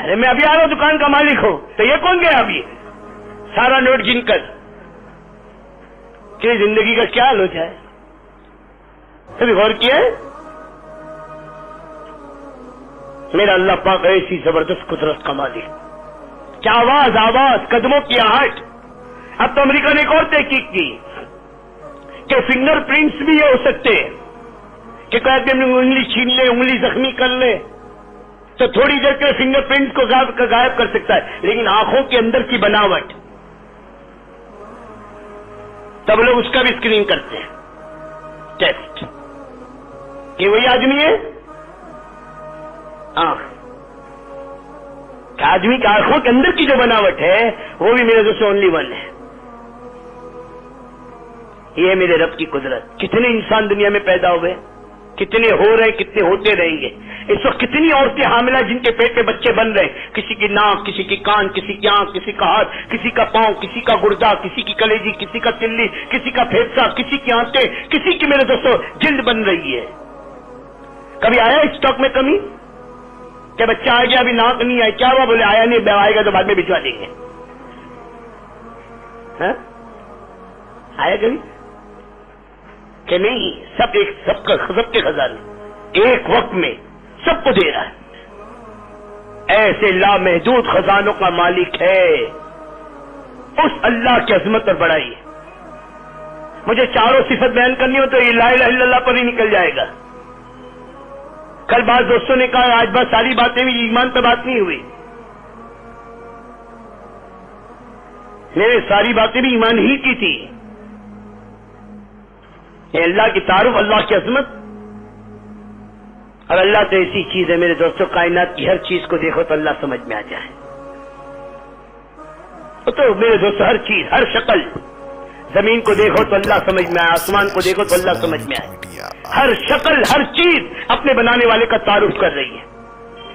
ارے میں ابھی آ رہا ہوں، دکان کا مالک ہوں. تو یہ کون گیا ابھی؟ سارا نوٹ گن کر کہ زندگی کا کیا حال ہو جائے. کبھی غور کیا ہے؟ میرا اللہ پاک ایسی زبردست قدرت کا مالک، کیا آواز، قدموں کی آہٹ. اب تو امریکہ نے ایک اور تحقیق کی کہ فنگر پرنٹس بھی یہ ہو سکتے ہیں کہ کوئی آدمی انگلی چھین لے، انگلی زخمی کر لے تو تھوڑی دیر کے فنگر پرنٹس کو غائب کر سکتا ہے، لیکن آنکھوں کے اندر کی بناوٹ تب لوگ اس کا بھی اسکرین کرتے ہیں، ٹیسٹ کہ وہی آدمی ہے. آدمی کی آنکھوں کے اندر کی جو بناوٹ ہے وہ بھی میرے دوست اونلی ون ہے. یہ میرے رب کی قدرت. کتنے انسان دنیا میں پیدا ہوئے، کتنے ہو رہے، کتنے ہوتے رہیں گے. اس وقت کتنی عورتیں حاملہ جن کے پیٹ پہ بچے بن رہے ہیں، کسی کی ناک، کسی کی کان، کسی کی آنکھ، کسی کا ہاتھ، کسی کا پاؤں، کسی کا گردہ، کسی کی کلیجی، کسی کا تلی، کسی کا پھیپھڑا، کسی کی آنکھیں، کسی کی میرے دوستوں جلد بن رہی ہے. کبھی آیا اسٹاک میں کمی کہ بچہ آ گیا ابھی ناک نہیں آئی، کیا ہوا؟ بولے آیا نہیں، آئے گا تو بعد میں بھجوا دیں گے. آیا کبھی کہ نہیں؟ سب کے خزانے ایک وقت میں سب کو دے رہا ہے. ایسے لامحدود خزانوں کا مالک ہے. اس اللہ کی عظمت اور بڑائی ہے. مجھے چاروں صفت بیان کرنی ہو تو یہ لا الہ الا اللہ پر ہی نکل جائے گا. کل بعض دوستوں نے کہا آج بس ساری باتیں بھی ایمان پہ بات نہیں ہوئی. میرے ساری باتیں بھی ایمان ہی کی تھی. یہ اللہ کی تعارف، اللہ کی عظمت. اور اللہ تو ایسی چیز ہے میرے دوستوں، کائنات کی ہر چیز کو دیکھو تو اللہ سمجھ میں آ جائے. تو میرے دوست ہر چیز، ہر شکل، زمین کو دیکھو تو اللہ سمجھ میں آئے، آسمان کو دیکھو تو اللہ سمجھ میں آئے. ہر شکل، ہر چیز اپنے بنانے والے کا تعارف کر رہی ہے.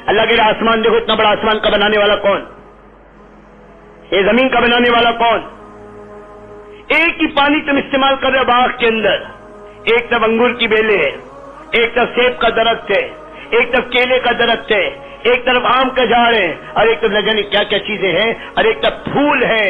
اللہ کے آسمان دیکھو، اتنا بڑا آسمان کا بنانے والا کون؟ یہ زمین کا بنانے والا کون؟ ایک ہی پانی تم استعمال کر رہے ہو باغ کے اندر، ایک طرف انگور کی بیلیں ہے، ایک طرف سیب کا درخت ہے، ایک طرف کیلے کا درخت ہے، ایک طرف آم کا جھاڑ ہے، اور ایک طرف نہ جانے کیا کیا چیزیں ہیں، اور ایک طرف پھول ہے،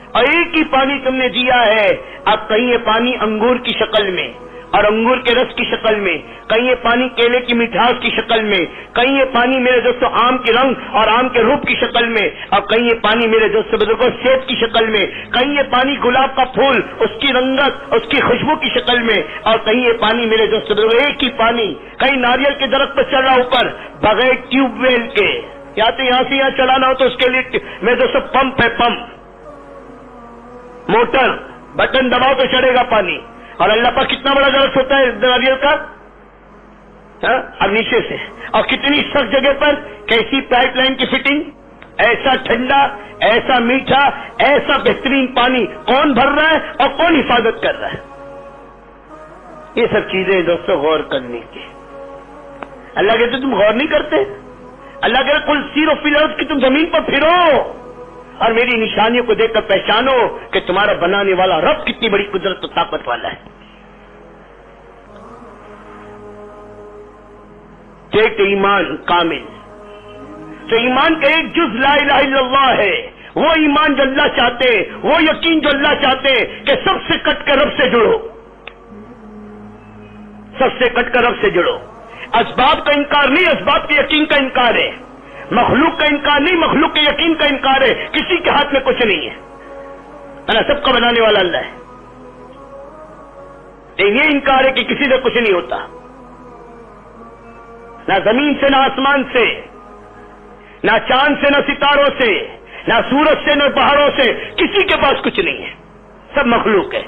اور ایک ہی پانی تم نے دیا ہے. اب کہیں یہ پانی انگور کی شکل میں اور انگور کے رس کی شکل میں، کہیں یہ پانی کیلے کی مٹھاس کی شکل میں، کہیں یہ پانی میرے دوستوں آم کے رنگ اور آم کے روپ کی شکل میں، اور کہیں یہ پانی میرے دوستوں بزرگوں سیب کی شکل میں، کہیں یہ پانی گلاب کا پھول اس کی رنگت اس کی خوشبو کی شکل میں، اور کہیں یہ پانی میرے دوستوں بزرگوں ایک ہی پانی کہیں ناریل کے درخت پر چڑھ رہا اوپر بغیر ٹیوب ویل کے، یا تو یہاں سے یہاں چلانا ہو تو اس کے لیے میرے دوستوں پمپ ہے، پمپ موٹر، بٹن دباؤ تو چڑھے گا پانی. اور اللہ پاک کتنا بڑا درخت ہوتا ہے ناریل کا، اب نیچے سے، اور کتنی سخت جگہ پر کیسی پائپ لائن کی فٹنگ، ایسا ٹھنڈا، ایسا میٹھا، ایسا بہترین پانی کون بھر رہا ہے اور کون حفاظت کر رہا ہے. یہ سب چیزیں دوستوں غور کرنے کی. اللہ کہتے تم غور نہیں کرتے. اللہ کہتے کل سیرو فی الارض کہ تم زمین پر پھرو اور میری نشانیوں کو دیکھ کر پہچانو کہ تمہارا بنانے والا رب کتنی بڑی قدرت و طاقت والا ہے. ایک تو ایمان کامل، تو ایمان کا ایک جز لا الہ الا اللہ ہے، وہ ایمان جو اللہ چاہتے، وہ یقین جو اللہ چاہتے کہ سب سے کٹ کر رب سے جڑو، سب سے کٹ کر رب سے جڑو. اسباب کا انکار نہیں، اسباب کے یقین کا انکار ہے. مخلوق کا انکار نہیں، مخلوق کے یقین کا انکار ہے. کسی کے ہاتھ میں کچھ نہیں ہے، سب کا بنانے والا اللہ ہے. یہ انکار ہے کہ کسی سے کچھ نہیں ہوتا، نہ زمین سے، نہ آسمان سے، نہ چاند سے، نہ ستاروں سے، نہ سورج سے، نہ پہاڑوں سے، کسی کے پاس کچھ نہیں ہے، سب مخلوق ہے.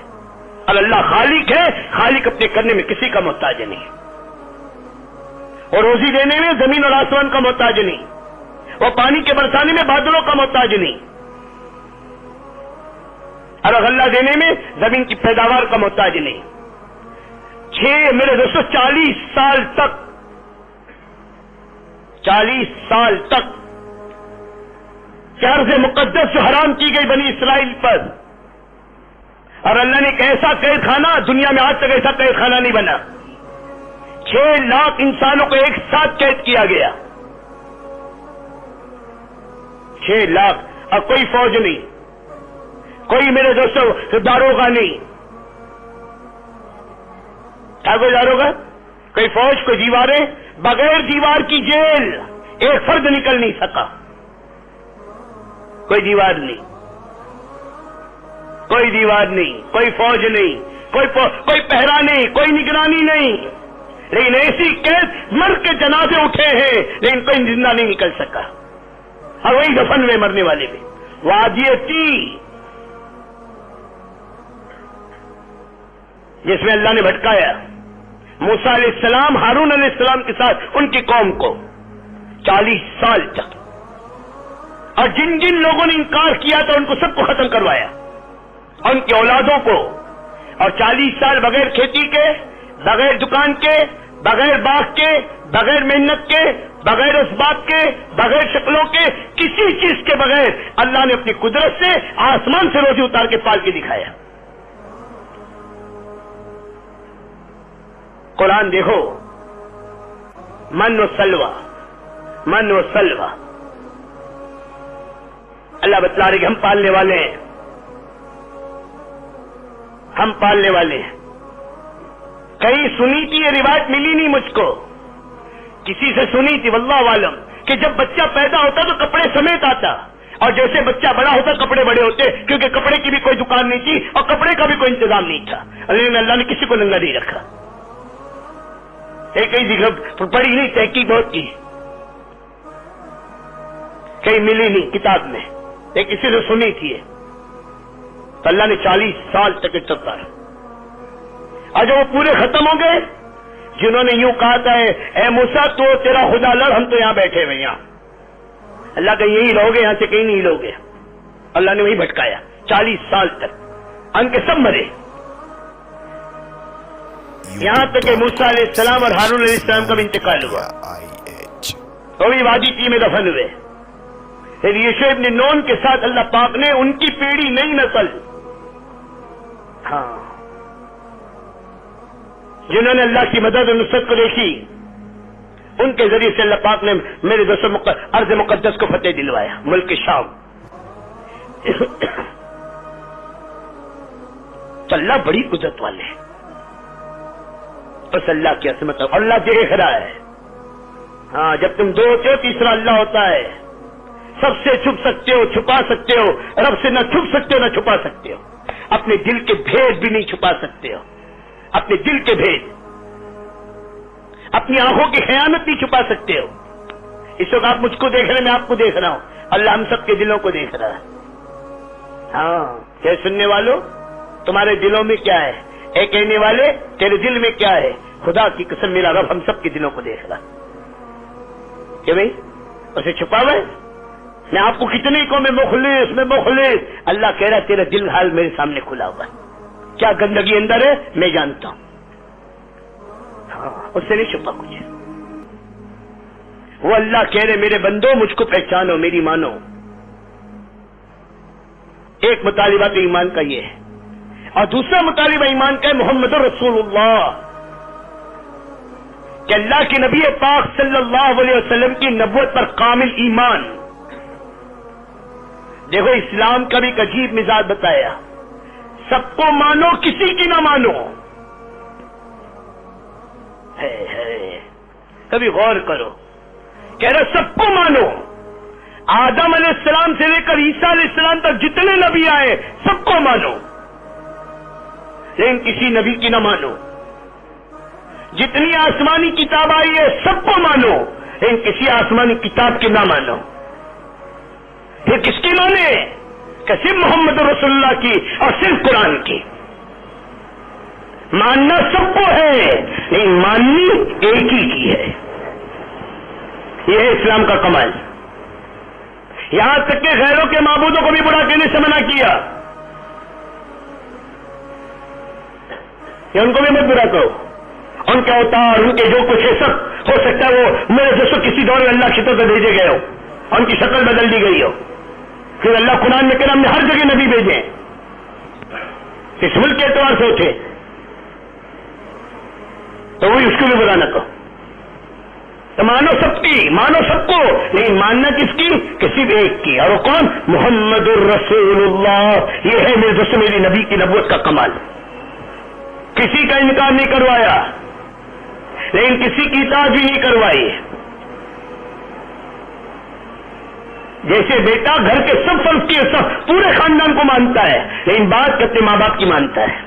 اور اللہ خالق ہے، خالق اپنے کرنے میں کسی کا محتاج نہیں، اور روزی دینے میں زمین اور آسمان کا محتاج نہیں، وہ پانی کے برسانے میں بادلوں کا محتاج نہیں، اور غلہ دینے میں زمین کی پیداوار کا محتاج نہیں. میرے دوستوں 40 سال تک قرض مقدس جو حرام کی گئی بنی اسرائیل پر، اور اللہ نے ایک ایسا قید خانہ، دنیا میں آج تک ایسا قید خانہ نہیں بنا. 6 لاکھ انسانوں کو ایک ساتھ قید کیا گیا، 6 لاکھ، اور کوئی فوج نہیں، کوئی میرے دوستوں داروغہ نہیں. کیا کوئی داروغہ، کوئی فوج، کوئی دیواریں، بغیر دیوار کی جیل ایک فرد نکل نہیں سکا. کوئی دیوار نہیں، کوئی دیوار نہیں، کوئی فوج نہیں، کوئی پہرا نہیں، کوئی نگرانی نہیں. لیکن ایسی قید مر کے جنازے اٹھے ہیں لیکن کوئی زندہ نہیں نکل سکا. اور وہی دفن میں مرنے والے بھی. وادیتی جس میں اللہ نے بھٹکایا موسیٰ علیہ السلام، ہارون علیہ السلام کے ساتھ ان کی قوم کو 40 سال تک، اور جن جن لوگوں نے انکار کیا تھا ان کو سب کو ختم کروایا، اور ان کی اولادوں کو. اور 40 سال بغیر کھیتی کے، بغیر دکان کے، بغیر باغ کے، بغیر محنت کے، بغیر اسباب کے، بغیر شکلوں کے، کسی چیز کے بغیر اللہ نے اپنی قدرت سے آسمان سے روزی اتار کے پال کے دکھایا. قرآن دیکھو، من و سلوہ، من و سلوہ. اللہ بتلا رہے کہ ہم پالنے والے ہیں، ہم پالنے والے ہیں. کہیں سنی تھی یہ روایت، ملی نہیں مجھ کو، کسی سے سنی تھی واللہ عالم، کہ جب بچہ پیدا ہوتا تو کپڑے سمیت آتا، اور جیسے بچہ بڑا ہوتا کپڑے بڑے ہوتے، کیونکہ کپڑے کی بھی کوئی دکان نہیں تھی اور کپڑے کا بھی کوئی انتظام نہیں تھا. لیکن اللہ نے کسی کو ننگا نہیں رکھا. ایک ہی جگہ پڑھی نہیں، تحقیق بہت کی، کہیں ملی نہیں کتاب میں، ایک کسی سے سنی تھی. تو اللہ نے 40 سال تک چلتا ہے، اور جب وہ پورے ختم ہو گئے جنہوں نے یوں کہا تھا اے موسیٰ تو تیرا خدا لڑ، ہم تو یہاں بیٹھے ہوئے یہاں. اللہ کہ یہی رہوگے، یہاں سے کہیں نہیں لوگے. اللہ نے وہی بھٹکایا 40 سال تک، ان کے سب مرے. یہاں تک کہ موسیٰ علیہ السلام اور ہارون علیہ السلام کا بھی انتقال ہوا، وہ بھی وادی ٹی میں دفن ہوئے. پھر یشوع ابن نون کے ساتھ اللہ پاک نے ان کی پیڑھی، نئی نسل، ہاں، جنہوں نے اللہ کی مدد اور نصرت کو دیکھی، ان کے ذریعے سے اللہ پاک نے میرے دوستوں ارض مقدس کو فتح دلوایا، ملک شام. تو اللہ بڑی قدرت والے ہیں. بس اللہ کی عظمت، اور اللہ دیکھ رہا ہے. ہاں، جب تم دو ہوتے ہو تیسرا اللہ ہوتا ہے. سب سے چھپ سکتے ہو، چھپا سکتے ہو، رب سے نہ چھپ سکتے ہو نہ چھپا سکتے ہو. اپنے دل کے بھید بھی نہیں چھپا سکتے ہو، اپنے دل کے بھید، اپنی آنکھوں کی خیانت نہیں چھپا سکتے ہو. اس وقت آپ مجھ کو دیکھ رہے ہیں، میں آپ کو دیکھ رہا ہوں، اللہ ہم سب کے دلوں کو دیکھ رہا ہے. ہاں، کیا سننے والوں، تمہارے دلوں میں کیا ہے؟ اے کہنے والے، تیرے دل میں کیا ہے؟ خدا کی قسم میرا رب ہم سب کے دلوں کو دیکھ رہا ہے. کہ بھئی اسے چھپا ہوا ہے؟ میں آپ کو کتنے کو میں مخلص، اللہ کہہ رہا ہے تیرا دل حال میرے سامنے کھلا ہوا ہے. کیا گندگی اندر ہے میں جانتا ہوں. ہاں، اس سے نہیں چھپا کچھ. وہ اللہ کہہ رہے میرے بندو مجھ کو پہچانو، میری مانو. ایک مطالبہ تو ایمان کا یہ ہے، اور دوسرا مطالبہ ایمان کا ہے محمد رسول اللہ، کہ اللہ کے نبی پاک صلی اللہ علیہ وسلم کی نبوت پر کامل ایمان. دیکھو اسلام کا بھی ایک عجیب مزاج بتایا، سب کو مانو، کسی کی نہ مانو. کبھی غور کرو، کہہ رہے سب کو مانو. آدم علیہ السلام سے لے کر عیسیٰ علیہ السلام تک جتنے نبی آئے سب کو مانو، لیکن کسی نبی کی نہ مانو. جتنی آسمانی کتاب آئی ہے سب کو مانو، لیکن کسی آسمانی کتاب کی نہ مانو. پھر کس کی مانے؟ کہ صرف محمد رسول اللہ کی اور صرف قرآن کی. ماننا سب کو ہے لیکن ماننی ایک ہی کی ہے. یہ ہے اسلام کا کمال. یہاں تک کہ غیروں کے معبودوں کو بھی برا کہنے سے منع کیا کہ ان کو بھی مت برا کرو. ان کے اوتار، ان کے جو کچھ ہے سب ہو سکتا ہے وہ میرے جیسے کسی دور میں اللہ کی طرف سے بھیجے گئے ہو، ان کی شکل بدل دی گئی ہو. پھر اللہ قرآن میں کہنا ہم نے ہر جگہ نبی بھیجے، اس ملک کے اعتبار سے اٹھے، تو وہی اس کو بھی برا نہ کہو. تو مانو سب کی، مانو سب کو، لیکن ماننا کس کی؟ کہ صرف ایک کی، اور وہ کون؟ محمد الرسول اللہ. یہ ہے میرے دوستوں میری نبی کی نبوت کا کمال. کسی کا انکار نہیں کروایا، لیکن کسی کی اطاعت بھی نہیں کروائی. جیسے بیٹا گھر کے سب فرض کی سب پورے خاندان کو مانتا ہے، لیکن بات کرتے ماں باپ کی مانتا ہے.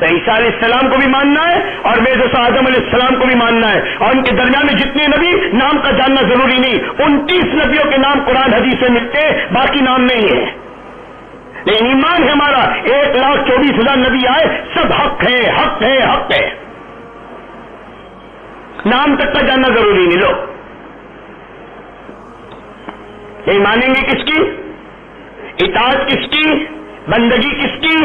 تو عیسیٰ علیہ السلام کو بھی ماننا ہے، اور میرے دوست آدم علیہ السلام کو بھی ماننا ہے، اور ان کے درمیان میں جتنے نبی نام کا جاننا ضروری نہیں. 29 نبیوں کے نام قرآن حدیث میں ملتے، باقی نام نہیں ہے. لیکن ایمان ہے ہمارا 1,24,000 نبی آئے، سب حق ہے، حق ہے، حق ہے. نام تک کا جاننا ضروری نہیں. لو یہ مانیں گے کس کی؟ اطاعت کس کی؟ بندگی کس کی؟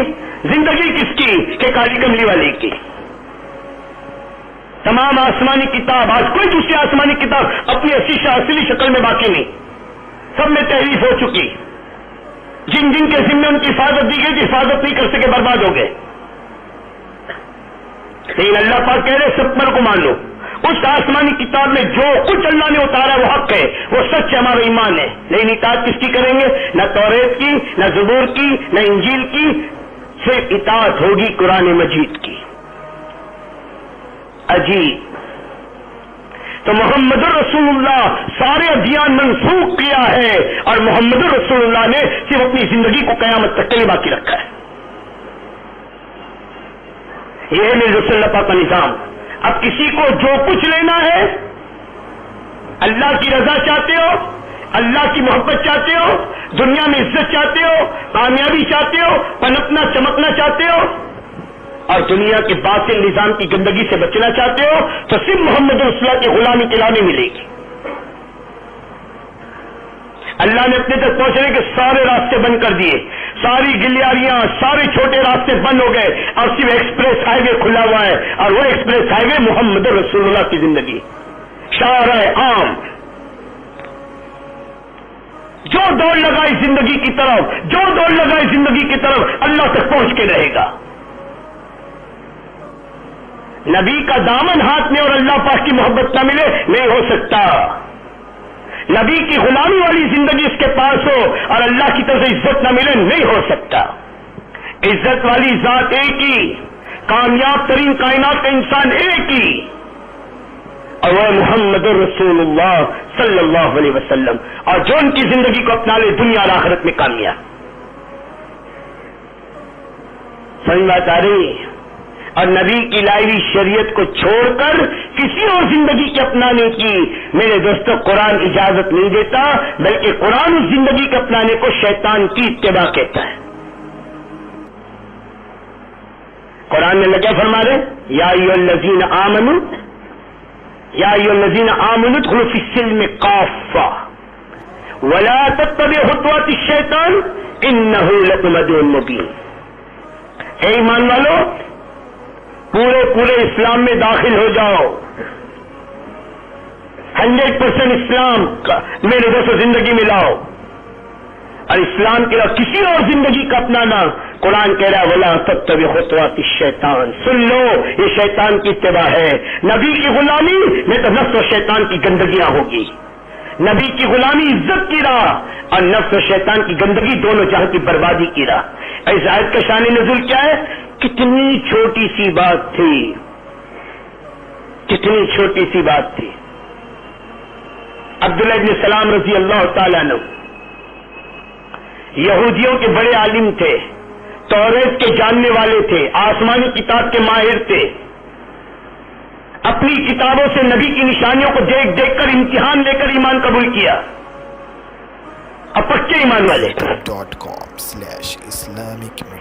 زندگی کس کی؟ کہ کالی کملی والے کی. تمام آسمانی کتاب، آج کوئی دوسری آسمانی کتاب اپنی اصلی شکل میں باقی نہیں، سب میں تحریف ہو چکی. جن جن کے ذمہ ان کی حفاظت دی گئی تھی، حفاظت نہیں کر سکے، برباد ہو گئے. لیکن اللہ پاک کہہ رہے سب پر کو مان لو. اس آسمانی کتاب میں جو کچھ اللہ نے اتارا وہ حق ہے، وہ سچ ہے، ہمارا ایمان ہے. لیکن اطاعت کس کی کریں گے؟ نہ توریت کی، نہ زبور کی، نہ انجیل کی، صرف اطاعت ہوگی قرآن مجید کی. عجیب. تو محمد رسول اللہ سارے ادیان منسوخ کیا ہے، اور محمد رسول اللہ نے صرف اپنی زندگی کو قیامت تک کے لیے باقی رکھا ہے. یہ ہے میرے رسول اللہ پاک کا نظام. اب کسی کو جو کچھ لینا ہے، اللہ کی رضا چاہتے ہو، اللہ کی محبت چاہتے ہو، دنیا میں عزت چاہتے ہو، کامیابی چاہتے ہو، پنپنا چمکنا چاہتے ہو، اور دنیا کے باطل نظام کی گندگی سے بچنا چاہتے ہو تو صرف محمد رسول اللہ کی غلامی کلامی ملے گی. اللہ نے اپنے تک پہنچنے کے سارے راستے بند کر دیے، ساری گلیاریاں، سارے چھوٹے راستے بند ہو گئے، اور صرف ایکسپریس ہائی وے کھلا ہوا ہے، اور وہ ایکسپریس ہائی وے محمد رسول اللہ کی زندگی، شارع عام. جو دوڑ لگائی زندگی کی طرف، جو دوڑ لگائی زندگی کی طرف، اللہ تک پہنچ کے رہے گا. نبی کا دامن ہاتھ میں اور اللہ پاک کی محبت نہ ملے نہیں ہو سکتا. نبی کی غلامی والی زندگی اس کے پاس ہو اور اللہ کی طرف سے عزت نہ ملے نہیں ہو سکتا. عزت والی ذات ایک ہی، کامیاب ترین کائنات کا انسان ایک ہی، اور وہ محمد رسول اللہ صلی اللہ علیہ وسلم. اور جو ان کی زندگی کو اپنا لے دنیا اور آخرت میں کامیاب. سمجھ بات آ رہی؟ اور نبی کی لائی ہوئی شریعت کو چھوڑ کر کسی اور زندگی کے اپنانے کی میرے دوستوں قرآن اجازت نہیں دیتا، بلکہ قرآن اس زندگی کے اپنانے کو شیطان کی اتباع کہتا ہے. قرآن میں اللہ کیا فرما رہے؟ یا ایھا الذین آمنوا، یا ایھا الذین آمنوا ادخلوا فی السلم کافہ ولا تتبعوا خطوات الشیطان انہ لکم عدو مبین. اے ایمان والو، پورے اسلام میں داخل ہو جاؤ. 100% اسلام کا میرے دوستوں زندگی میں لاؤ، اور اسلام کے علاوہ کسی اور زندگی کا اپنانا قرآن کہہ رہا ہے ولا تتبعوا خطوات الشیطان. سن لو، یہ شیطان کی اتباع ہے. نبی کی غلامی میں تو نفس و شیطان کی گندگیاں ہوگی. نبی کی غلامی عزت کی راہ، اور نفس و شیطان کی گندگی دونوں جہاں کی بربادی کی راہ. اس آیت کا شان نزول کیا ہے؟ کتنی چھوٹی سی بات تھی، کتنی چھوٹی سی بات تھی. عبداللہ ابن سلام رضی اللہ تعالیٰ عنہ یہودیوں کے بڑے عالم تھے، توریت کے جاننے والے تھے، آسمانی کتاب کے ماہر تھے. اپنی کتابوں سے نبی کی نشانیوں کو دیکھ دیکھ کر امتحان لے کر ایمان قبول کیا، اور پکے ایمان والے.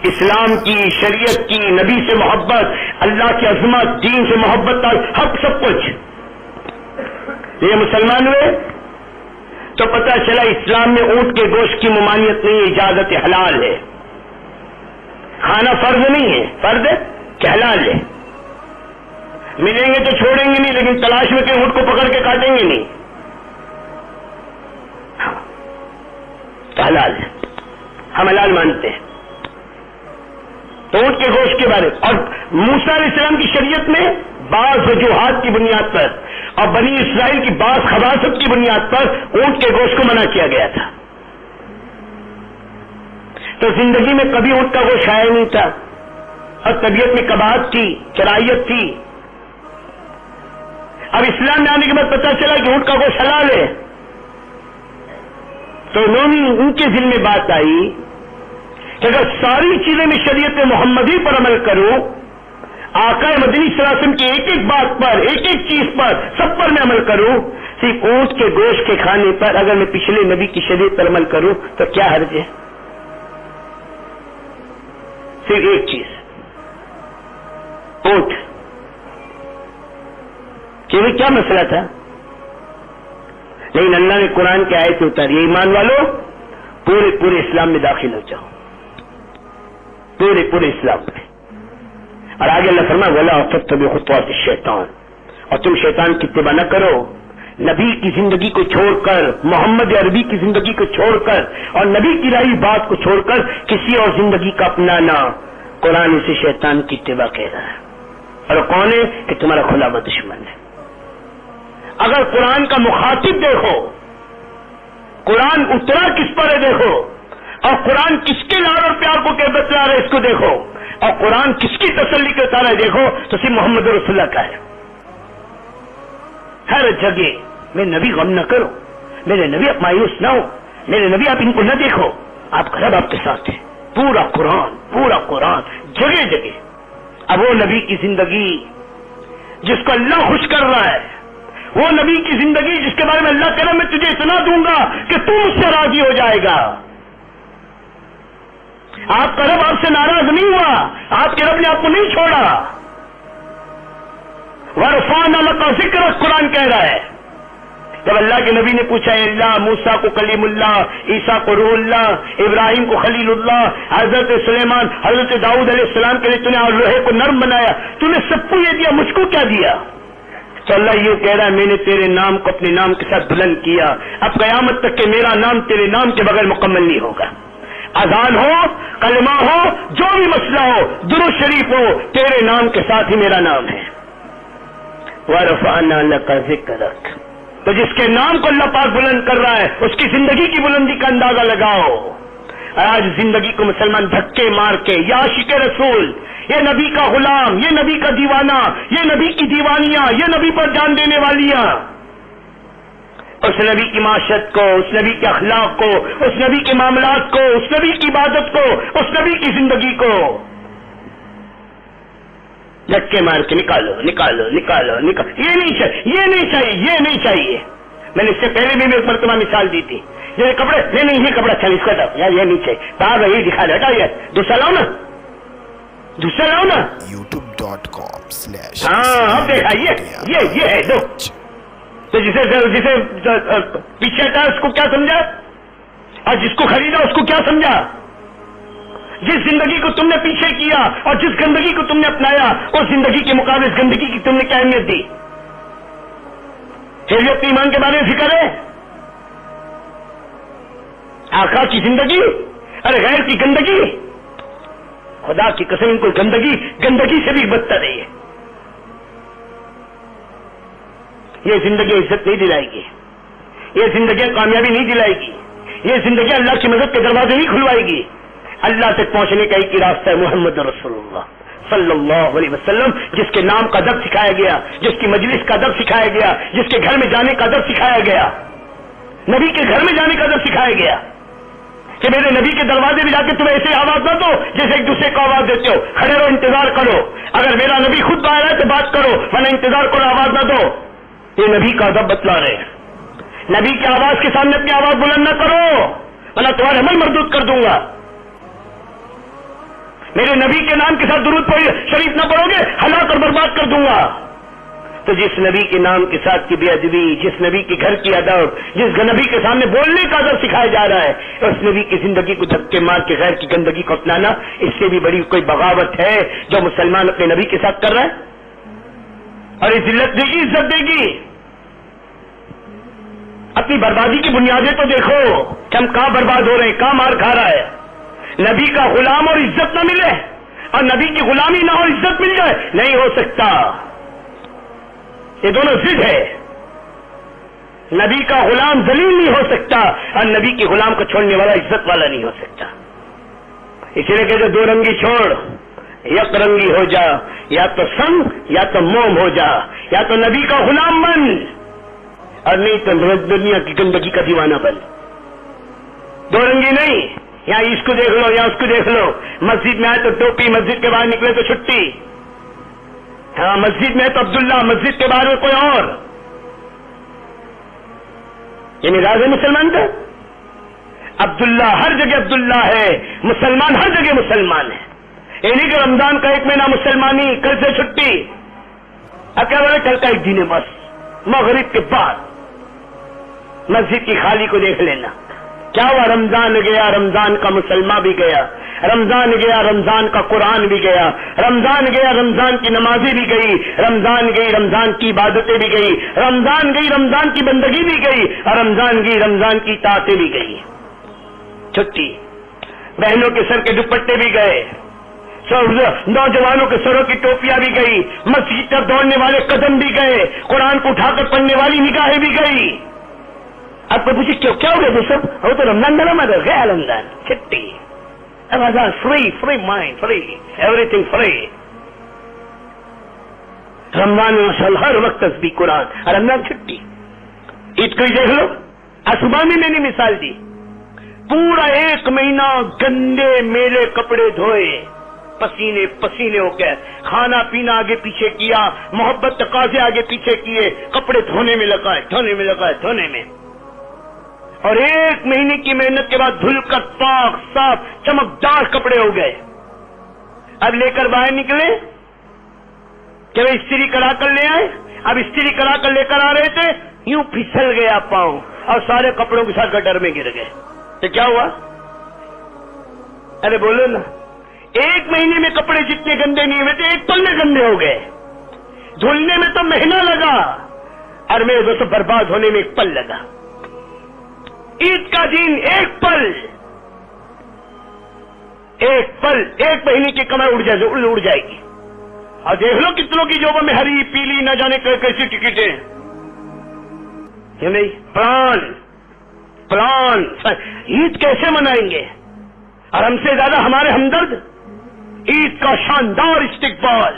اسلام کی، شریعت کی، نبی سے محبت، اللہ کی عظمت، دین سے محبت، حق سب کچھ. یہ مسلمان ہوئے تو پتہ چلا اسلام میں اونٹ کے گوشت کی ممانعت نہیں، اجازت حلال ہے. کھانا فرض نہیں ہے، فرض ہے کہ حلال ہے. ملیں گے تو چھوڑیں گے نہیں، لیکن تلاش میں کہ اونٹ کو پکڑ کے کاٹیں گے نہیں. حلال ہے، ہم حلال مانتے ہیں. تو اونٹ کے گوشت کے بارے، اور موسیٰ علیہ السلام کی شریعت میں بعض وجوہات کی بنیاد پر اور بنی اسرائیل کی بعض خباثت کی بنیاد پر اونٹ کے گوشت کو منع کیا گیا تھا. تو زندگی میں کبھی اونٹ کا گوشت کھایا نہیں تھا، اور طبیعت میں کباہت تھی، چرائیت تھی. اب اسلام میں آنے کے بعد پتہ چلا کہ اونٹ کا گوشت حلال ہے، تو انہوں نے ان کے ذہن میں بات آئی کہ اگر ساری چیزیں میں شریعت محمدی پر عمل کروں، آقا مدنی صلی اللہ علیہ وسلم کی ایک ایک بات پر، ایک ایک چیز پر، سب پر میں عمل کروں، صرف اونٹ کے گوشت کے کھانے پر اگر میں پچھلے نبی کی شریعت پر عمل کروں تو کیا حرج ہے؟ صرف ایک چیز، اونٹ. کہ وہ کیا مسئلہ تھا؟ لیکن اللہ نے قرآن کی آیت اتاری، ایمان والو پورے اسلام میں داخل ہو جاؤ، پورے اسلام میں. اور آگے اللہ فرمایا ولا تتبعوا خطوات الشیطان، اور تم شیطان کی اتباع نہ کرو. نبی کی زندگی کو چھوڑ کر، محمد عربی کی زندگی کو چھوڑ کر، اور نبی کی رائی بات کو چھوڑ کر کسی اور زندگی کا اپنانا، قرآن اسے شیطان کی اتباع کہہ رہا ہے. اور کون ہے؟ کہ تمہارا کھلا ہوا دشمن ہے. اگر قرآن کا مخاطب دیکھو، قرآن اترا کس پر ہے دیکھو، اور قرآن کس کے لاڑ اور پیار کو کیا بتلا رہا ہے اس کو دیکھو، اور قرآن کس کی تسلی کے اتارا ہے دیکھو، تو صرف محمد رسول اللہ کا ہے. ہر جگہ میرے نبی غم نہ کرو، میرے نبی آپ مایوس نہ ہو، میرے نبی آپ ان کو نہ دیکھو، آپ کا رب آپ کے ساتھ ہے. پورا قرآن جگہ جگہ. اب وہ نبی کی زندگی جس کو اللہ خوش کر رہا ہے، وہ نبی کی زندگی جس کے بارے میں اللہ کہہ رہا ہے میں تجھے اتنا دوں گا کہ تو مجھ سے راضی ہو جائے گا. آپ کا رب آپ سے ناراض نہیں ہوا، آپ کے رب نے آپ کو نہیں چھوڑا. ورفعنا لک ذکرک قرآن کہہ رہا ہے. جب اللہ کے نبی نے پوچھا اے اللہ، موسیٰ کو کلیم اللہ، عیسیٰ کو روح اللہ، ابراہیم کو خلیل اللہ، حضرت سلیمان، حضرت داؤد علیہ السلام کے لیے تو نے لوہے کو نرم بنایا، تو نے سب کو یہ دیا، مجھ کو کیا دیا؟ تو اللہ یہ کہہ رہا ہے میں نے تیرے نام کو اپنے نام کے ساتھ بلند کیا، اب قیامت تک کہ میرا نام تیرے نام کے بغیر مکمل نہیں ہوگا. اذان ہو، کلمہ ہو، جو بھی مسئلہ ہو، درود شریف ہو، تیرے نام کے ساتھ ہی میرا نام ہے. وَرَفَعْنَا لَكَ ذِكْرَكَ. تو جس کے نام کو اللہ پاک بلند کر رہا ہے اس کی زندگی کی بلندی کا اندازہ لگاؤ. آج زندگی کو مسلمان دھکے مار کے، یا عاشق رسول، یہ نبی کا غلام، یہ نبی کا دیوانہ، یہ نبی کی دیوانیاں، یہ نبی پر جان دینے والیاں، اس نبی کی معاشرت کو، اس نبی کے اخلاق کو، اس نبی کے معاملات کو، اس نبی کی عبادت کو، اس نبی کی زندگی کو دھکے مار کے نکالو نکالو نکالو نکالو. یہ نہیں چاہیے، یہ نہیں چاہیے، یہ نہیں چاہیے. میں نے اس سے پہلے بھی ایک مرتبہ مثال دی تھی، یہ کپڑے نہیں یہ کپڑا اچھا نہیں، اس کا تھا یار، یہ نہیں چاہیے، بار یہی دکھا رہا یار، دوسرا لاؤ نا، دوسرا لاؤ نا.
youtube.com/.
ہاں اب دیکھا یہ ہے دو. تو جسے پیچھے ہٹا اس کو کیا سمجھا، اور جس کو خریدا اس کو کیا سمجھا؟ جس زندگی کو تم نے پیچھے کیا اور جس گندگی کو تم نے اپنایا، اس زندگی کے مقابلے اس گندگی کی تم نے کیا اہمیت دی؟ پھر بھی اپنے ایمان کے بارے میں فکر ہے؟ آقا کی زندگی، ارے غیر کی گندگی، خدا کی قسم ان کو گندگی سے بھی بدتر ہے. یہ زندگی عزت نہیں دلائے گی، یہ زندگی کامیابی نہیں دلائے گی، یہ زندگی اللہ کی مدد کے دروازے نہیں کھلوائے گی. اللہ تک پہنچنے کا ایک ہی راستہ ہے، محمد رسول اللہ صلی اللہ علیہ وسلم، جس کے نام کا ادب سکھایا گیا، جس کی مجلس کا ادب سکھایا گیا، جس کے گھر میں جانے کا ادب سکھایا گیا، نبی کے گھر میں جانے کا ادب سکھایا گیا کہ میرے نبی کے دروازے بھی جا کے تم ایسے آواز نہ دو جیسے ایک دوسرے کو آواز دیتے ہو، کھڑے رہو، انتظار کرو، اگر میرا نبی خود باہر ہے تو بات کرو، ورنہ انتظار کرو، آواز نہ دو. یہ نبی کا ادب بتلا رہے ہیں. نبی کی آواز کے سامنے اپنی آواز بلند نہ کرو ورنہ تمہارے عمل مردود کر دوں گا. میرے نبی کے نام کے ساتھ درود شریف نہ پڑھو گے، ہلاک اور برباد کر دوں گا. تو جس نبی کے نام کے ساتھ کی بے ادبی، جس نبی کے گھر کی ادب، جس نبی کے سامنے بولنے کا ادب سکھایا جا رہا ہے، اس نبی کی زندگی کو دھکے مار کے غیر کی گندگی کو اپنانا، اس سے بھی بڑی کوئی بغاوت ہے جو مسلمان اپنے نبی کے ساتھ کر رہا ہے. اور یہ ذلت دے گی، عزت دے گی. اپنی بربادی کی بنیادیں تو دیکھو کہ ہم کہاں برباد ہو رہے ہیں، کہاں مار کھا رہا ہے. نبی کا غلام اور عزت نہ ملے اور نبی کی غلامی نہ اور عزت مل جائے، نہیں ہو سکتا. یہ دونوں ضد ہے. نبی کا غلام ذلیل نہیں ہو سکتا اور نبی کے غلام کو چھوڑنے والا عزت والا نہیں ہو سکتا. اسی لیے کہتے دو رنگی چھوڑ، یک رنگی ہو جا، یا تو سنگ یا تو موم ہو جا، یا تو نبی کا غلام بن اور نہیں تو دنیا کی گندگی کا دیوانہ بن. دو رنگی نہیں، یہاں اس کو دیکھ لو یا اس کو دیکھ لو. مسجد میں آئے تو ٹوپی، مسجد کے باہر نکلے تو چھٹی. ہاں مسجد میں تو عبداللہ، مسجد کے باہر میں کوئی اور. یہ مزاج ہے مسلمان کا. عبداللہ ہر جگہ عبداللہ ہے، مسلمان ہر جگہ مسلمان ہے. یہ نہیں کہ رمضان کا ایک مہینہ مسلمانی، کل سے چھٹی، اب کیا بولے کل کا ایک دن ہے بس، مغرب کے بعد. مسجد کی خالی کو دیکھ لینا. کیا ہوا؟ رمضان گیا، رمضان کا مسلمان بھی گیا، رمضان گیا، رمضان کا قرآن بھی گیا، رمضان گیا، رمضان کی نمازیں بھی گئی، رمضان گئی، رمضان کی عبادتیں بھی گئی، رمضان گئی، رمضان کی بندگی بھی گئی، اور رمضان گئی، رمضان کی طاعتیں بھی گئی. چھٹی. بہنوں کے سر کے دوپٹے بھی گئے، نوجوانوں کے سروں کی ٹوپیاں بھی گئی، مسجد تک دوڑنے والے قدم بھی گئے، قرآن کو اٹھا کر پڑھنے والی نگاہیں بھی گئی. اب کو پوچھے کیا ہو گیا وہ سب؟ وہ تو رمضان ڈالا میں گیا رمضان چھٹی. Ramzan free mind, free everything free. Ramzan میں ہر وقت تسبیح قرآن، رمضان چھٹی. عید کو ہی دیکھ لو، صبح میں نے مثال دی، پورا ایک مہینہ گندے میلے کپڑے دھوئے، پسینے پسینے ہو گئے، کھانا پینا آگے پیچھے کیا، محبت تقاضے آگے پیچھے کیے، کپڑے دھونے میں لگائے، دھونے میں. اور 1 مہینے کی محنت کے بعد دھل کر پاک صاف چمکدار کپڑے ہو گئے. اب لے کر باہر نکلے کہ وہ استری کرا کر لے آئے. اب استری کرا کر لے کر آ رہے تھے, یوں پھسل گیا پاؤں اور سارے کپڑوں کے ساتھ گٹر میں گر گئے. تو کیا ہوا؟ ارے بولو نا. 1 مہینے میں کپڑے جتنے گندے نہیں ہوئے تھے 1 پل میں گندے ہو گئے. دھلنے میں تو مہینہ لگا اور میرے دوستوں برباد ہونے میں 1 پل لگا. عید کا دن 1 پل 1 مہینے کی کمائی اڑ جائے گی. اور دیکھ لو کتنوں کی جوبوں میں ہری پیلی نہ جانے کیسی ٹکٹیں. پلان عید کیسے منائیں گے؟ اور ہم سے زیادہ ہمارے ہمدرد. عید کا شاندار استقبال,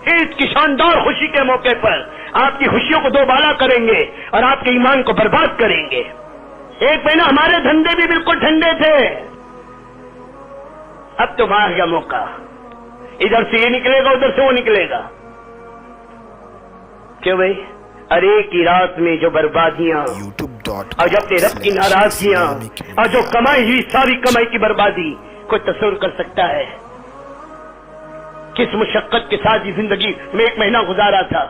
عید کی شاندار خوشی کے موقع پر آپ کی خوشیوں کو دوبالا کریں گے اور آپ کے ایمان کو برباد کریں گے. 1 مہینہ ہمارے دھندے بھی بالکل ٹھنڈے تھے. اب تو باہر کا موقع, ادھر سے یہ نکلے گا ادھر سے وہ نکلے گا. کیوں بھائی؟ ارے کی رات میں جو بربادیاں اور جب رب کی ناراضگیاں اور جو کمائی ہوئی ساری کمائی کی بربادی, کوئی تصور کر سکتا ہے کس مشقت کے ساتھ یہ زندگی میں 1 مہینہ گزارا تھا؟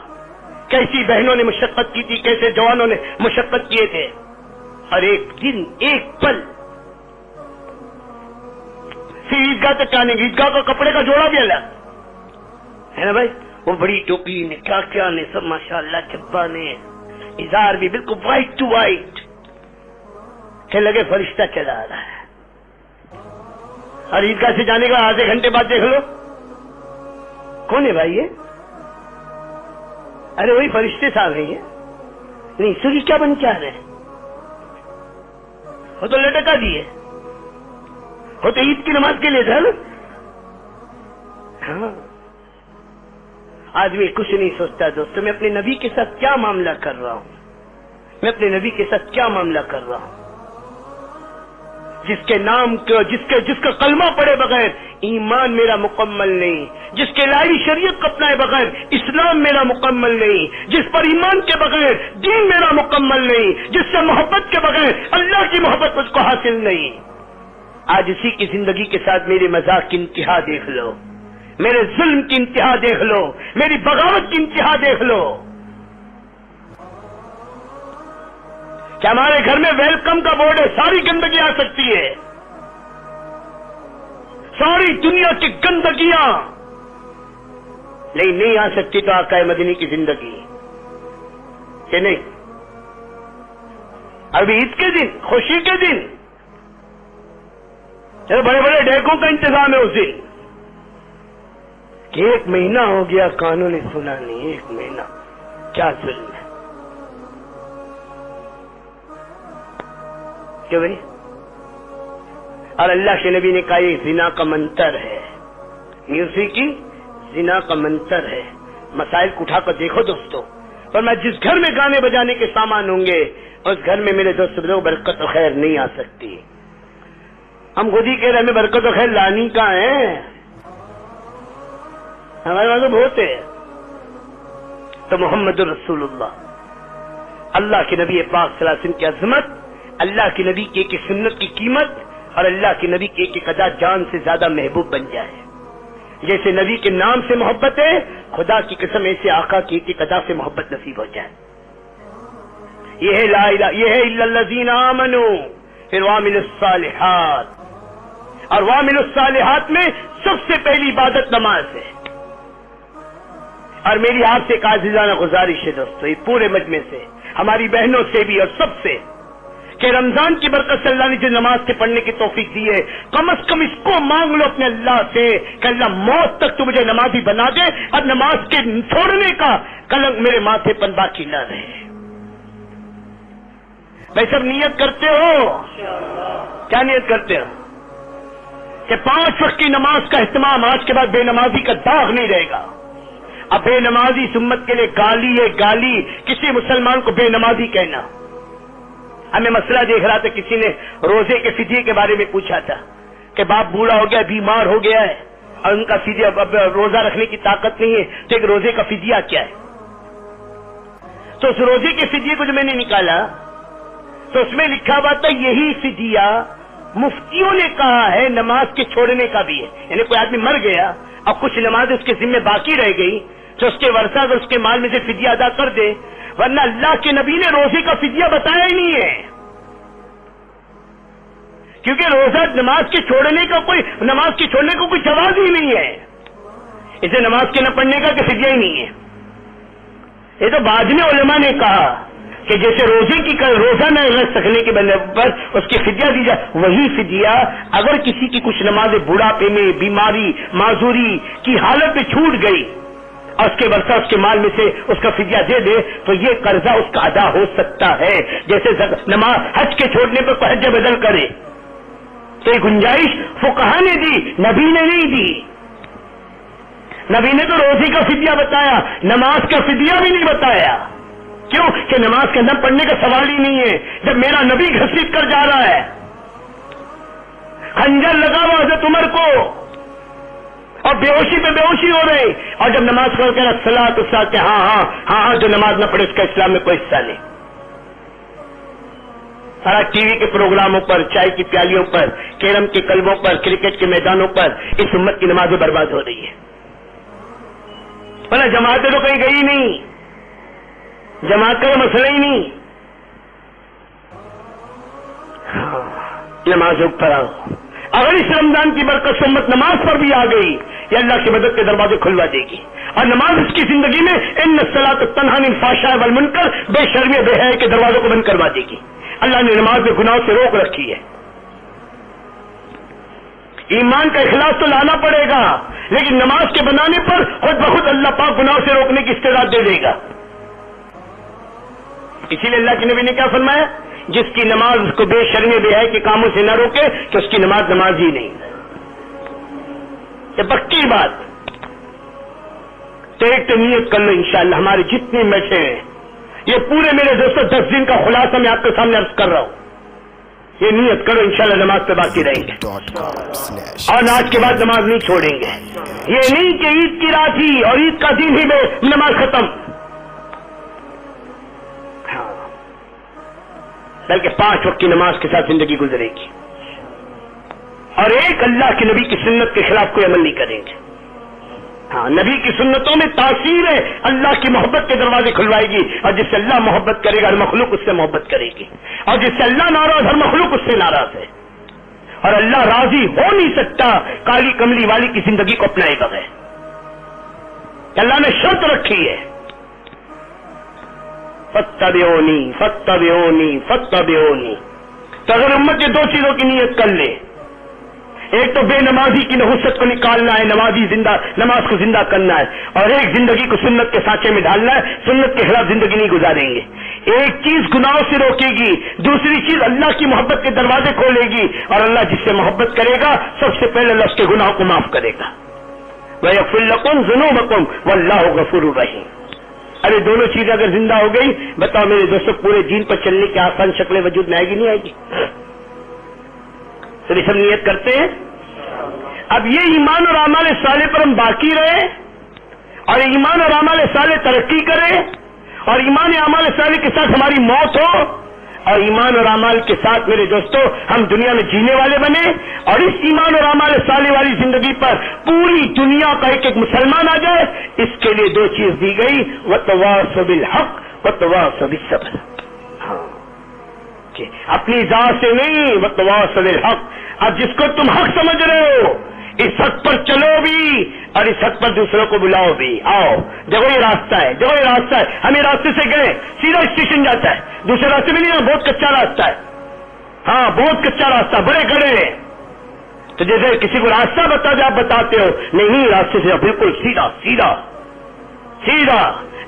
کیسی بہنوں نے مشقت کی تھی, کیسے جوانوں نے مشقت کیے تھے. اور 1 دن 1 پل. پھر عیدگاہ تک آنے گی, عیدگاہ کا کپڑے کا جوڑا بھی الگ ہے نا بھائی. وہ بڑی ٹوپی نے کیا نے سب ماشاءاللہ, چبا نے اظہار بھی بالکل وائٹ ٹو وائٹ, کہ لگے فرشتہ چلا آ رہا ہے. اور عیدگاہ سے جانے کا آدھے گھنٹے بعد دیکھ لو کون ہے بھائی یہ؟ ارے وہی فرشتے صاحب ہیں یہ. نہیں سوری کیا بن کے آ رہے ہیں؟ وہ تو لٹکا دیے, وہ تو عید کی نماز کے لیے تھا نا. ہاں آدمی کچھ نہیں سوچتا دوستوں, میں اپنے نبی کے ساتھ کیا معاملہ کر رہا ہوں, میں اپنے نبی کے ساتھ کیا معاملہ کر رہا ہوں, جس کے نام کو جس کا کلمہ پڑے بغیر ایمان میرا مکمل نہیں, جس کے لائی شریعت کو اپنائے بغیر اسلام میرا مکمل نہیں, جس پر ایمان کے بغیر دین میرا مکمل نہیں, جس سے محبت کے بغیر اللہ کی محبت مجھ کو حاصل نہیں. آج اسی کی زندگی کے ساتھ میرے مذاق کی انتہا دیکھ لو, میرے ظلم کی انتہا دیکھ لو, میری بغاوت کی انتہا دیکھ لو. کیا ہمارے گھر میں ویلکم کا بورڈ ہے؟ ساری گندگی آ سکتی ہے, ساری دنیا کی گندگیاں, نہیں آ سکتی تو آقا مدنی کی زندگی کہ نہیں. ابھی عید کے دن, خوشی کے دن, بڑے بڑے ڈیکوں کا انتظام ہے اس دن, کہ 1 مہینہ ہو گیا کانوں نے سنا نہیں. 1 مہینہ کیا ظلم ہے کہ بھائی. اور اللہ کے نبی نے کہا یہ زنا کا منتر ہے, میوزک کی زنا کا منتر ہے. مسائل کو اٹھا کر دیکھو دوستو, پر میں جس گھر میں گانے بجانے کے سامان ہوں گے اس گھر میں میرے دوست برکت و خیر نہیں آ سکتی. ہم خود ہی کہہ رہے ہمیں برکت و خیر لانی کہاں ہے, ہمارے پاس تو بہت ہے. تو محمد رسول اللہ کے نبی پاک صلی اللہ علیہ وسلم کی عظمت, اللہ کے نبی کی ایک سنت کی قیمت, اور اللہ کے نبی کی ایک ادا جان سے زیادہ محبوب بن جائے. جیسے نبی کے نام سے محبت ہے, خدا کی قسم ایسے آقا کی ایک ادا سے محبت نصیب ہو جائے. یہ ہے لا الہ, یہ ہے الا الذین آمنوا پھر وعملوا الصالحات, اور وعملوا الصالحات میں سب سے پہلی عبادت نماز ہے. اور میری آپ سے ایک عاجزانہ گزارش ہے دوستو, یہ پورے مجمع سے, ہماری بہنوں سے بھی اور سب سے, کہ رمضان کی برکت سے اللہ نے جو نماز کے پڑھنے کی توفیق دی ہے, کم از کم اس کو مانگ لو اپنے اللہ سے کہ اللہ موت تک تو مجھے نمازی بنا دے, اور نماز کے چھوڑنے کا کلنک میرے ماتھے پر باقی نہ رہے. بھائی سب نیت کرتے ہو؟ کیا نیت کرتے ہو؟ کہ 5 وقت کی نماز کا اہتمام, آج کے بعد بے نمازی کا داغ نہیں رہے گا. اب بے نمازی سمت کے لیے گالی ہے, گالی کسی مسلمان کو بے نمازی کہنا. ہمیں مسئلہ دیکھ رہا تھا, کسی نے روزے کے فدیے کے بارے میں پوچھا تھا کہ باپ بوڑھا ہو گیا, بیمار ہو گیا ہے, اور ان کا فدیہ اب روزہ رکھنے کی طاقت نہیں ہے, تو ایک روزے کا فدیہ کیا ہے؟ تو اس روزے کے فدیے کو جو میں نے نکالا تو اس میں لکھا ہوا تھا یہی فدیہ مفتیوں نے کہا ہے نماز کے چھوڑنے کا بھی ہے. یعنی کوئی آدمی مر گیا اور کچھ نماز اس کے ذمہ باقی رہ گئی تو اس کے ورثہ اس کے مال میں سے فدیہ ادا کر دے، ورنہ اللہ کے نبی نے روزے کا فدیہ بتایا ہی نہیں ہے، کیونکہ روزہ نماز کے چھوڑنے کا کوئی جواز ہی نہیں ہے. اسے نماز کے نہ پڑھنے کا کہ فدیہ ہی نہیں ہے. یہ تو بعد میں علماء نے کہا کہ جیسے روزہ نہ رکھ سکنے کے بندے پر اس کی فدیہ دی جائے، وہی فدیہ اگر کسی کی کچھ نمازیں بڑھاپے میں، بیماری، معذوری کی حالت میں چھوٹ گئی اور اس کے ورثہ اس کے مال میں سے اس کا فدیہ دے دے تو یہ قرضہ اس کا ادا ہو سکتا ہے. جیسے نماز حج کے چھوڑنے پر کوئی حج بدل کرے تو یہ گنجائش فقہا نے دی، نبی نے نہیں دی. نبی نے تو روزے کا فدیہ بتایا، نماز کا فدیہ بھی نہیں بتایا. کیوں کہ نماز کے نہ پڑھنے کا سوال ہی نہیں ہے. جب میرا نبی گھسیٹ کر جا رہا ہے، خنجر لگا ہوا حضرت عمر کو اور بے ہوشی پہ بے ہوشی ہو رہے، اور جب نماز پڑھ کے الصلاۃ الصلاۃ کہ ہاں جو نماز نہ پڑھے اس کا اسلام میں کوئی حصہ نہیں. سارا ٹی وی کے پروگراموں پر، چائے کی پیالیوں پر، کیرم کے کلبوں پر، کرکٹ کے میدانوں پر اس امت کی نمازیں برباد ہو رہی ہے. بھلا جماعتیں تو کہیں گئی نہیں، جماعت کا مسئلہ ہی نہیں. نماز پر آؤ. اگر اس رمضان کی برکت سے امت نماز پر بھی آ گئی، یہ اللہ کی مدد کے دروازے کھلوا دے گی. اور نماز اس کی زندگی میں ان الصلاۃ تنہی عن الفحشاء والمنکر، بے شرمی بے حیائی کے دروازوں کو بند کروا دے گی. اللہ نے نماز میں گناہوں سے روک رکھی ہے. ایمان کا اخلاص تو لانا پڑے گا، لیکن نماز کے بنانے پر خود بخود اللہ پاک گناہوں سے روکنے کی استعداد دے دے گا. اسی لیے اللہ کے نبی نے کیا فرمایا؟ جس کی نماز اس کو بے شرمی بے حیائی کے کاموں سے نہ روکے کہ اس کی نماز نماز ہی نہیں. یہ پکی بات. تو ایک تو نیت کر لو انشاءاللہ. ہمارے جتنے بیٹھے ہیں یہ پورے میرے دوستوں 10 دن کا خلاصہ میں آپ کے سامنے عرض کر رہا ہوں. یہ نیت کرو انشاءاللہ نماز پہ باقی رہیں گے اور آج کے بعد نماز نہیں چھوڑیں گے. یہ نہیں کہ عید کی رات ہی اور عید کا دن ہی میں نماز ختم، بلکہ 5 وقت کی نماز کے ساتھ زندگی گزرے گی. اور ایک اللہ کے نبی کی سنت کے خلاف کوئی عمل نہیں کریں گے. ہاں، نبی کی سنتوں میں تاثیر ہے، اللہ کی محبت کے دروازے کھلوائے گی. اور جس سے اللہ محبت کرے گا ہر مخلوق اس سے محبت کرے گی، اور جس سے اللہ ناراض ہر مخلوق اس سے ناراض ہے. اور اللہ راضی ہو نہیں سکتا کالی کملی والی کی زندگی کو اپنائے بغیر. اللہ نے شرط رکھی ہے، فتبعونی فتبعونی فتبعونی. تو اگر امت یہ 2 چیزوں کی نیت کر لے، ایک تو بے نمازی کی نحوست کو نکالنا ہے، نماز کو زندہ کرنا ہے، اور ایک زندگی کو سنت کے سانچے میں ڈالنا ہے. سنت کے خلاف زندگی نہیں گزاریں گے. ایک چیز گناہوں سے روکے گی، دوسری چیز اللہ کی محبت کے دروازے کھولے گی. اور اللہ جس سے محبت کرے گا سب سے پہلے اللہ اس کے گناہوں کو معاف کرے گا. وَيَغْفِرْ لَكُمْ ذُنُوبَكُمْ وَاللَّهُ غَفُورٌ رَحِيمٌ. ارے دونوں چیزیں اگر زندہ ہو گئی، بتاؤ میرے دوستوں پورے دین پر چلنے کی آسان شکلیں وجود میں آئے گی نہیں آئے گی؟ تو یہ سب نیت کرتے ہیں. اب یہ ایمان اور اعمال صالح پر ہم باقی رہے اور ایمان اور اعمال صالح ترقی کرے اور ایمان اعمال صالح کے ساتھ ہماری موت ہو اور ایمان اور اعمال کے ساتھ میرے دوستوں ہم دنیا میں جینے والے بنے اور اس ایمان اور اعمال صالح والی زندگی پر پوری دنیا کا ایک مسلمان آ جائے. اس کے لیے 2 چیز دی گئی، وَتَوَاصَوْا بِالْحَقِّ وَتَوَاصَوْا بِالصَّبْرِ. اپنی ذات سے نہیں، وَتَوَاصَوْا بِالْحَقِّ. اب جس کو تم حق سمجھ رہے ہو اس حق پر چلو بھی اور اس حق پر دوسروں کو بلاؤ بھی. آؤ دیکھو یہ راستہ ہے، دیکھو یہ راستہ ہے. ہم یہ راستے سے گئے سیدھا اسٹیشن جاتا ہے، دوسرے راستے میں نہیں، بہت کچا راستہ ہے. ہاں بہت کچا راستہ، بڑے گڑے ہیں. تو جیسے کسی کو راستہ بتا دے آپ بتاتے ہو، نہیں راستے سے بالکل سیدھا سیدھا سیدھا.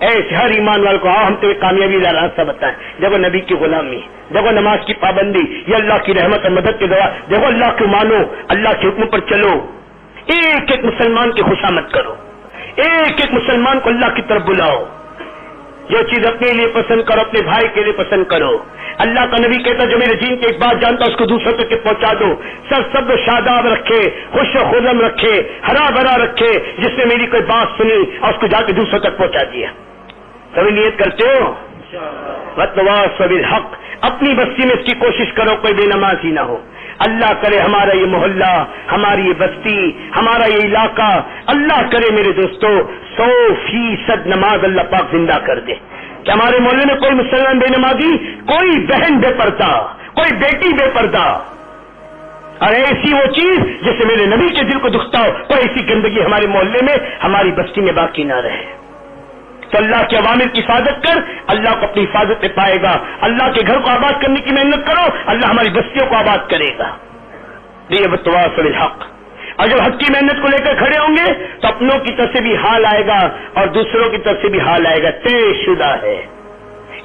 ایسے ہر ایمان والے کو ہم تمہیں کامیابی کا راستہ بتائیں. دیکھو نبی کی غلامی، دیکھو نماز کی پابندی، یہ اللہ کی رحمت اور مدد کے دعا. دیکھو اللہ کو مانو، اللہ کے حکم پر چلو. ایک ایک مسلمان کی خوشامد کرو، ایک ایک مسلمان کو اللہ کی طرف بلاؤ. جو چیز اپنے لیے پسند کرو اپنے بھائی کے لیے پسند کرو. اللہ کا نبی کہتا جو میرے دین کی ایک بات جانتا اس کو دوسروں تک پہنچا دو. سب شاداب رکھے، خوش و خرم رکھے، ہرا بھرا رکھے. جس نے میری کوئی بات سنی اور اس کو جا کے دوسروں تک پہنچا دیا. سبھی نیت کرتے ہو؟ وَتَوَاصَوْا بِالْحَقِّ. اپنی بستی میں اس کی کوشش کرو کوئی بے نمازی نہ ہو. اللہ کرے ہمارا یہ محلہ، ہماری یہ بستی، ہمارا یہ علاقہ، اللہ کرے میرے دوستو 100% نماز اللہ پاک زندہ کر دے کہ ہمارے محلے میں کوئی مسلمان بے نمازی، کوئی بہن بے پردہ، کوئی بیٹی بے پردہ، اور ایسی وہ چیز جس سے میرے نبی کے دل کو دکھتا ہو، کوئی ایسی گندگی ہمارے محلے میں، ہماری بستی میں باقی نہ رہے. تو اللہ کے عوامر کی حفاظت کر، اللہ کو اپنی حفاظت میں پائے گا. اللہ کے گھر کو آباد کرنے کی محنت کرو، اللہ ہماری بستیوں کو آباد کرے گا. یہ بتواصل الحق. اور جب حق کی محنت کو لے کر کھڑے ہوں گے تو اپنوں کی طرف سے بھی حال آئے گا اور دوسروں کی طرف سے بھی حال آئے گا. طے شدہ ہے.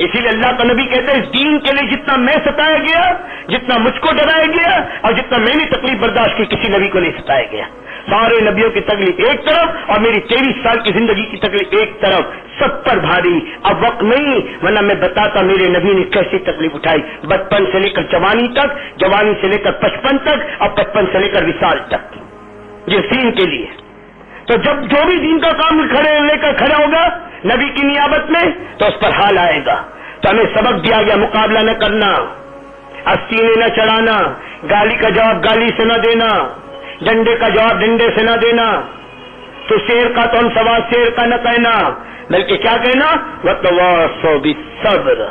اسی لیے اللہ کا نبی کہتے ہیں اس دین کے لیے جتنا میں ستایا گیا، جتنا مجھ کو ڈرایا گیا، اور جتنا میں نے تکلیف برداشت کی، کسی نبی کو نہیں ستایا گیا. سارے نبیوں کی تکلیف ایک طرف اور میری 23 سال کی زندگی کی تکلیف ایک طرف، سب پر بھاری. اب وقت نہیں، ورنہ میں بتاتا میرے نبی نے کیسی تکلیف اٹھائی، بچپن سے لے کر جوانی تک، جوانی سے لے کر 55 تک، اور 55 سے لے کر وصال تک، جس دین کے لیے. تو جب جو بھی دین کا کام لے کر کھڑا ہوگا نبی کی نیابت میں تو اس پر حال آئے گا. تو ہمیں سبق دیا گیا مقابلہ نہ کرنا، استینے نہ چڑھانا، گالی کا جواب گالی سے نہ دینا، ڈنڈے کا جواب ڈنڈے سے نہ دینا. تو شیر کا تو ہم سوا شیر کا نہ کہنا، بلکہ کیا کہنا، وَتَوَاصَوْا بِالصَّبْرِ.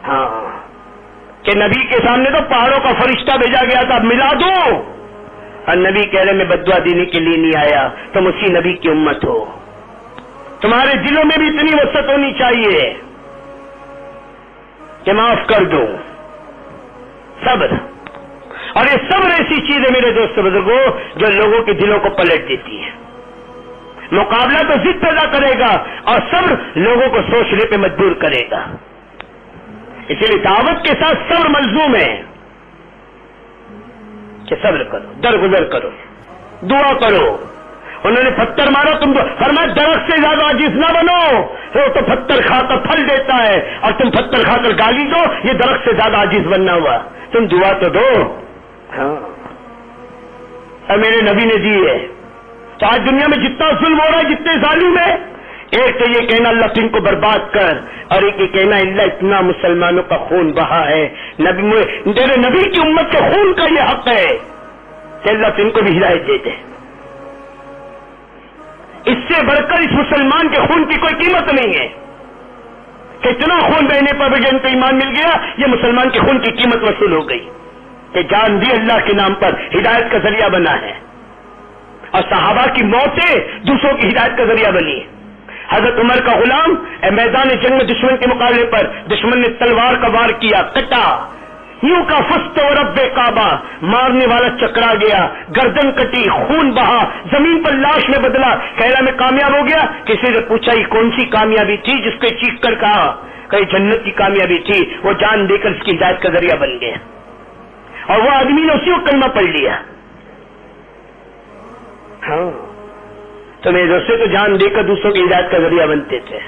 ہاں کہ نبی کے سامنے تو پہاڑوں کا فرشتہ بھیجا گیا تھا، ملا دو. اور نبی کہہ رہے میں بددعا دینے کے لیے نہیں آیا. تم اسی نبی کی امت ہو، تمہارے دلوں میں بھی اتنی وسعت ہونی چاہیے کہ معاف کر دو. صبر. اور یہ صبر ایسی چیز ہے میرے دوست بزرگوں جو لوگوں کے دلوں کو پلٹ دیتی ہے. مقابلہ تو ضد پیدا کرے گا اور صبر لوگوں کو سوچنے پہ مجبور کرے گا. اسی لیے دعوت کے ساتھ صبر ملزوم ہے کہ صبر کرو، درگزر کرو، دعا کرو. انہوں نے پتھر مارا، تم فرمایا درخت سے زیادہ عاجز نہ بنو، وہ تو پتھر کھا کر پھل دیتا ہے اور تم پتھر کھا کر گالی دو، یہ درخت سے زیادہ عاجز بننا ہوا. تم دعا تو دو. ہاں اور میرے نبی نے دی ہے. تو آج دنیا میں جتنا ظلم ہو رہا ہے، جتنے ظالم ہیں، ایک تو یہ کہنا اللہ تم کو برباد کر، اور ایک یہ کہنا اللہ اتنا مسلمانوں کا خون بہا ہے، تیرے نبی کی امت کے خون کا یہ حق ہے کہ اللہ تم کو بھی ہدایت دے دے. اس سے بڑھ کر اس مسلمان کے خون کی کوئی قیمت نہیں ہے. کتنا خون بہنے پر بھی جن کو ایمان مل گیا، یہ مسلمان کے خون کی قیمت وصول ہو گئی کہ جان دی اللہ کے نام پر ہدایت کا ذریعہ بنا ہے. اور صحابہ کی موتیں دوسروں کی ہدایت کا ذریعہ بنی. حضرت عمر کا غلام میدان جنگ میں دشمن کے مقابلے پر دشمن نے تلوار کا وار کیا، کٹا، یوں کا فست و رب کعبہ، مارنے والا چکرا گیا، گردن کٹی، خون بہا، زمین پر لاش میں بدلا. کہہ رہا میں کامیاب ہو گیا. کسی نے پوچھا یہ کون سی کامیابی تھی جس کو چیخ کر کہا کہ جنت کی کامیابی تھی. وہ جان دے کر اس کی ہدایت کا ذریعہ بن گیا اور وہ آدمی نے اسی کو کلمہ پڑھ لیا. ہاں تو میرے دوستوں تو جان دے کر دوسروں کی ہدایت کا ذریعہ بنتے تھے.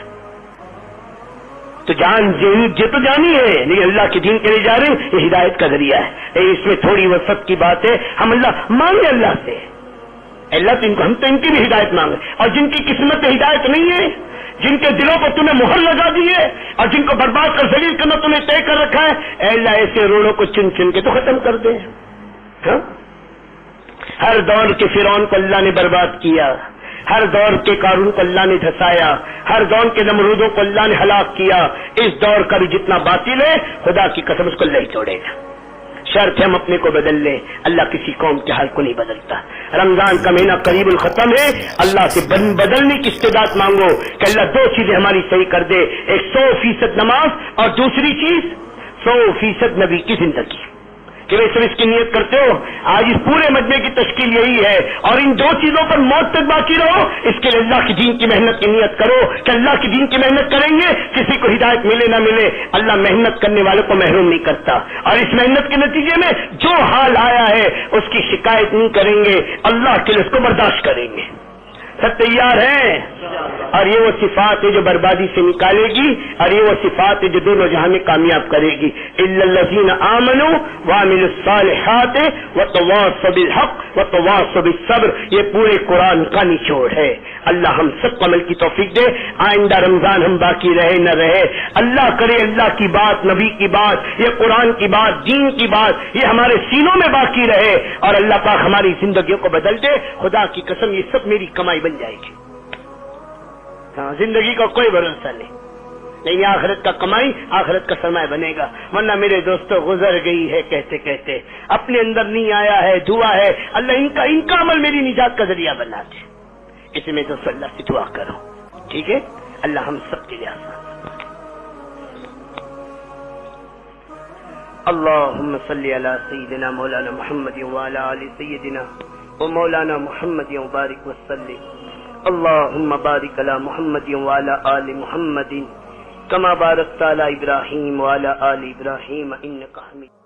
تو جان تو جانی ہے، لیکن اللہ کے دین کے لیے جا رہے ہیں، یہ ہدایت کا ذریعہ ہے. اس میں تھوڑی وسعت کی بات ہے. ہم اللہ مانگے اللہ سے، اللہ ہم تو ان کی بھی ہدایت مانگے. اور جن کی قسمت ہدایت نہیں ہے، جن کے دلوں کو تمہیں مہر لگا دی ہے اور جن کو برباد کر ذلیل کرنا تمہیں طے کر رکھا ہے، اے اللہ ایسے روڑوں کو چن چن کے تو ختم کر دے. ہاں ہر دور کے فرعون کو اللہ نے برباد کیا، ہر دور کے قارون کو اللہ نے دھسایا، ہر دور کے نمرودوں کو اللہ نے ہلاک کیا. اس دور کا بھی جتنا باطل ہے خدا کی قسم اس کو اللہ ہی توڑے گا. شرط ہے ہم اپنے کو بدل لیں. اللہ کسی قوم کے حال کو نہیں بدلتا. رمضان کا مہینہ قریب الختم ہے، اللہ سے بدلنے کی استعداد مانگو کہ اللہ دو چیزیں ہماری صحیح کر دے. ایک 100% نماز اور دوسری چیز 100% نبی کی زندگی. کہ وہ سب اس کی نیت کرتے ہو. آج اس پورے مجمع کی تشکیل یہی ہے اور ان دو چیزوں پر موت تک باقی رہو. اس کے لیے اللہ کی دین کی محنت کی نیت کرو کہ اللہ کی دین کی محنت کریں گے، کسی کو ہدایت ملے نہ ملے اللہ محنت کرنے والوں کو محروم نہیں کرتا. اور اس محنت کے نتیجے میں جو حال آیا ہے اس کی شکایت نہیں کریں گے، اللہ کے لیے اس کو برداشت کریں گے. سب تیار ہیں؟ اور یہ وہ صفات ہے جو بربادی سے نکالے گی، اور یہ وہ صفات ہے جو دونوں جہاں میں کامیاب کرے گی. الا الذین آمنوا وعملوا الصالحات وتواصوا بالحق وتواصوا بالصبر. یہ پورے قرآن کا نچوڑ ہے. اللہ ہم سب کو عمل کی توفیق دے. آئندہ رمضان ہم باقی رہے نہ رہے، اللہ کرے اللہ کی بات، نبی کی بات، یہ قرآن کی بات، دین کی بات یہ ہمارے سینوں میں باقی رہے، اور اللہ پاک ہماری زندگیوں کو بدل دے. خدا کی قسم یہ سب میری کمائی بن جائے گی. ہاں، زندگی کا کوئی بھروسہ نہیں، آخرت کا کمائی، آخرت کا سرمایہ بنے گا. ورنہ میرے دوستو گزر گئی ہے کہتے کہتے، اپنے اندر نہیں آیا ہے. دعا ہے اللہ ان کا عمل میری نجات کا ذریعہ بنا دے. اسے میں دوستو اللہ سے دعا کروں، ٹھیک ہے؟ اللہ ہم سب کے لیے آسان. اللهم صل على سيدنا مولانا محمد وعلى آل سيدنا ومولانا محمد وبارك وسلم. اللهم بارك على محمد وعلى آل محمد كما باركت على إبراهيم وعلى آل إبراهيم إنك حميد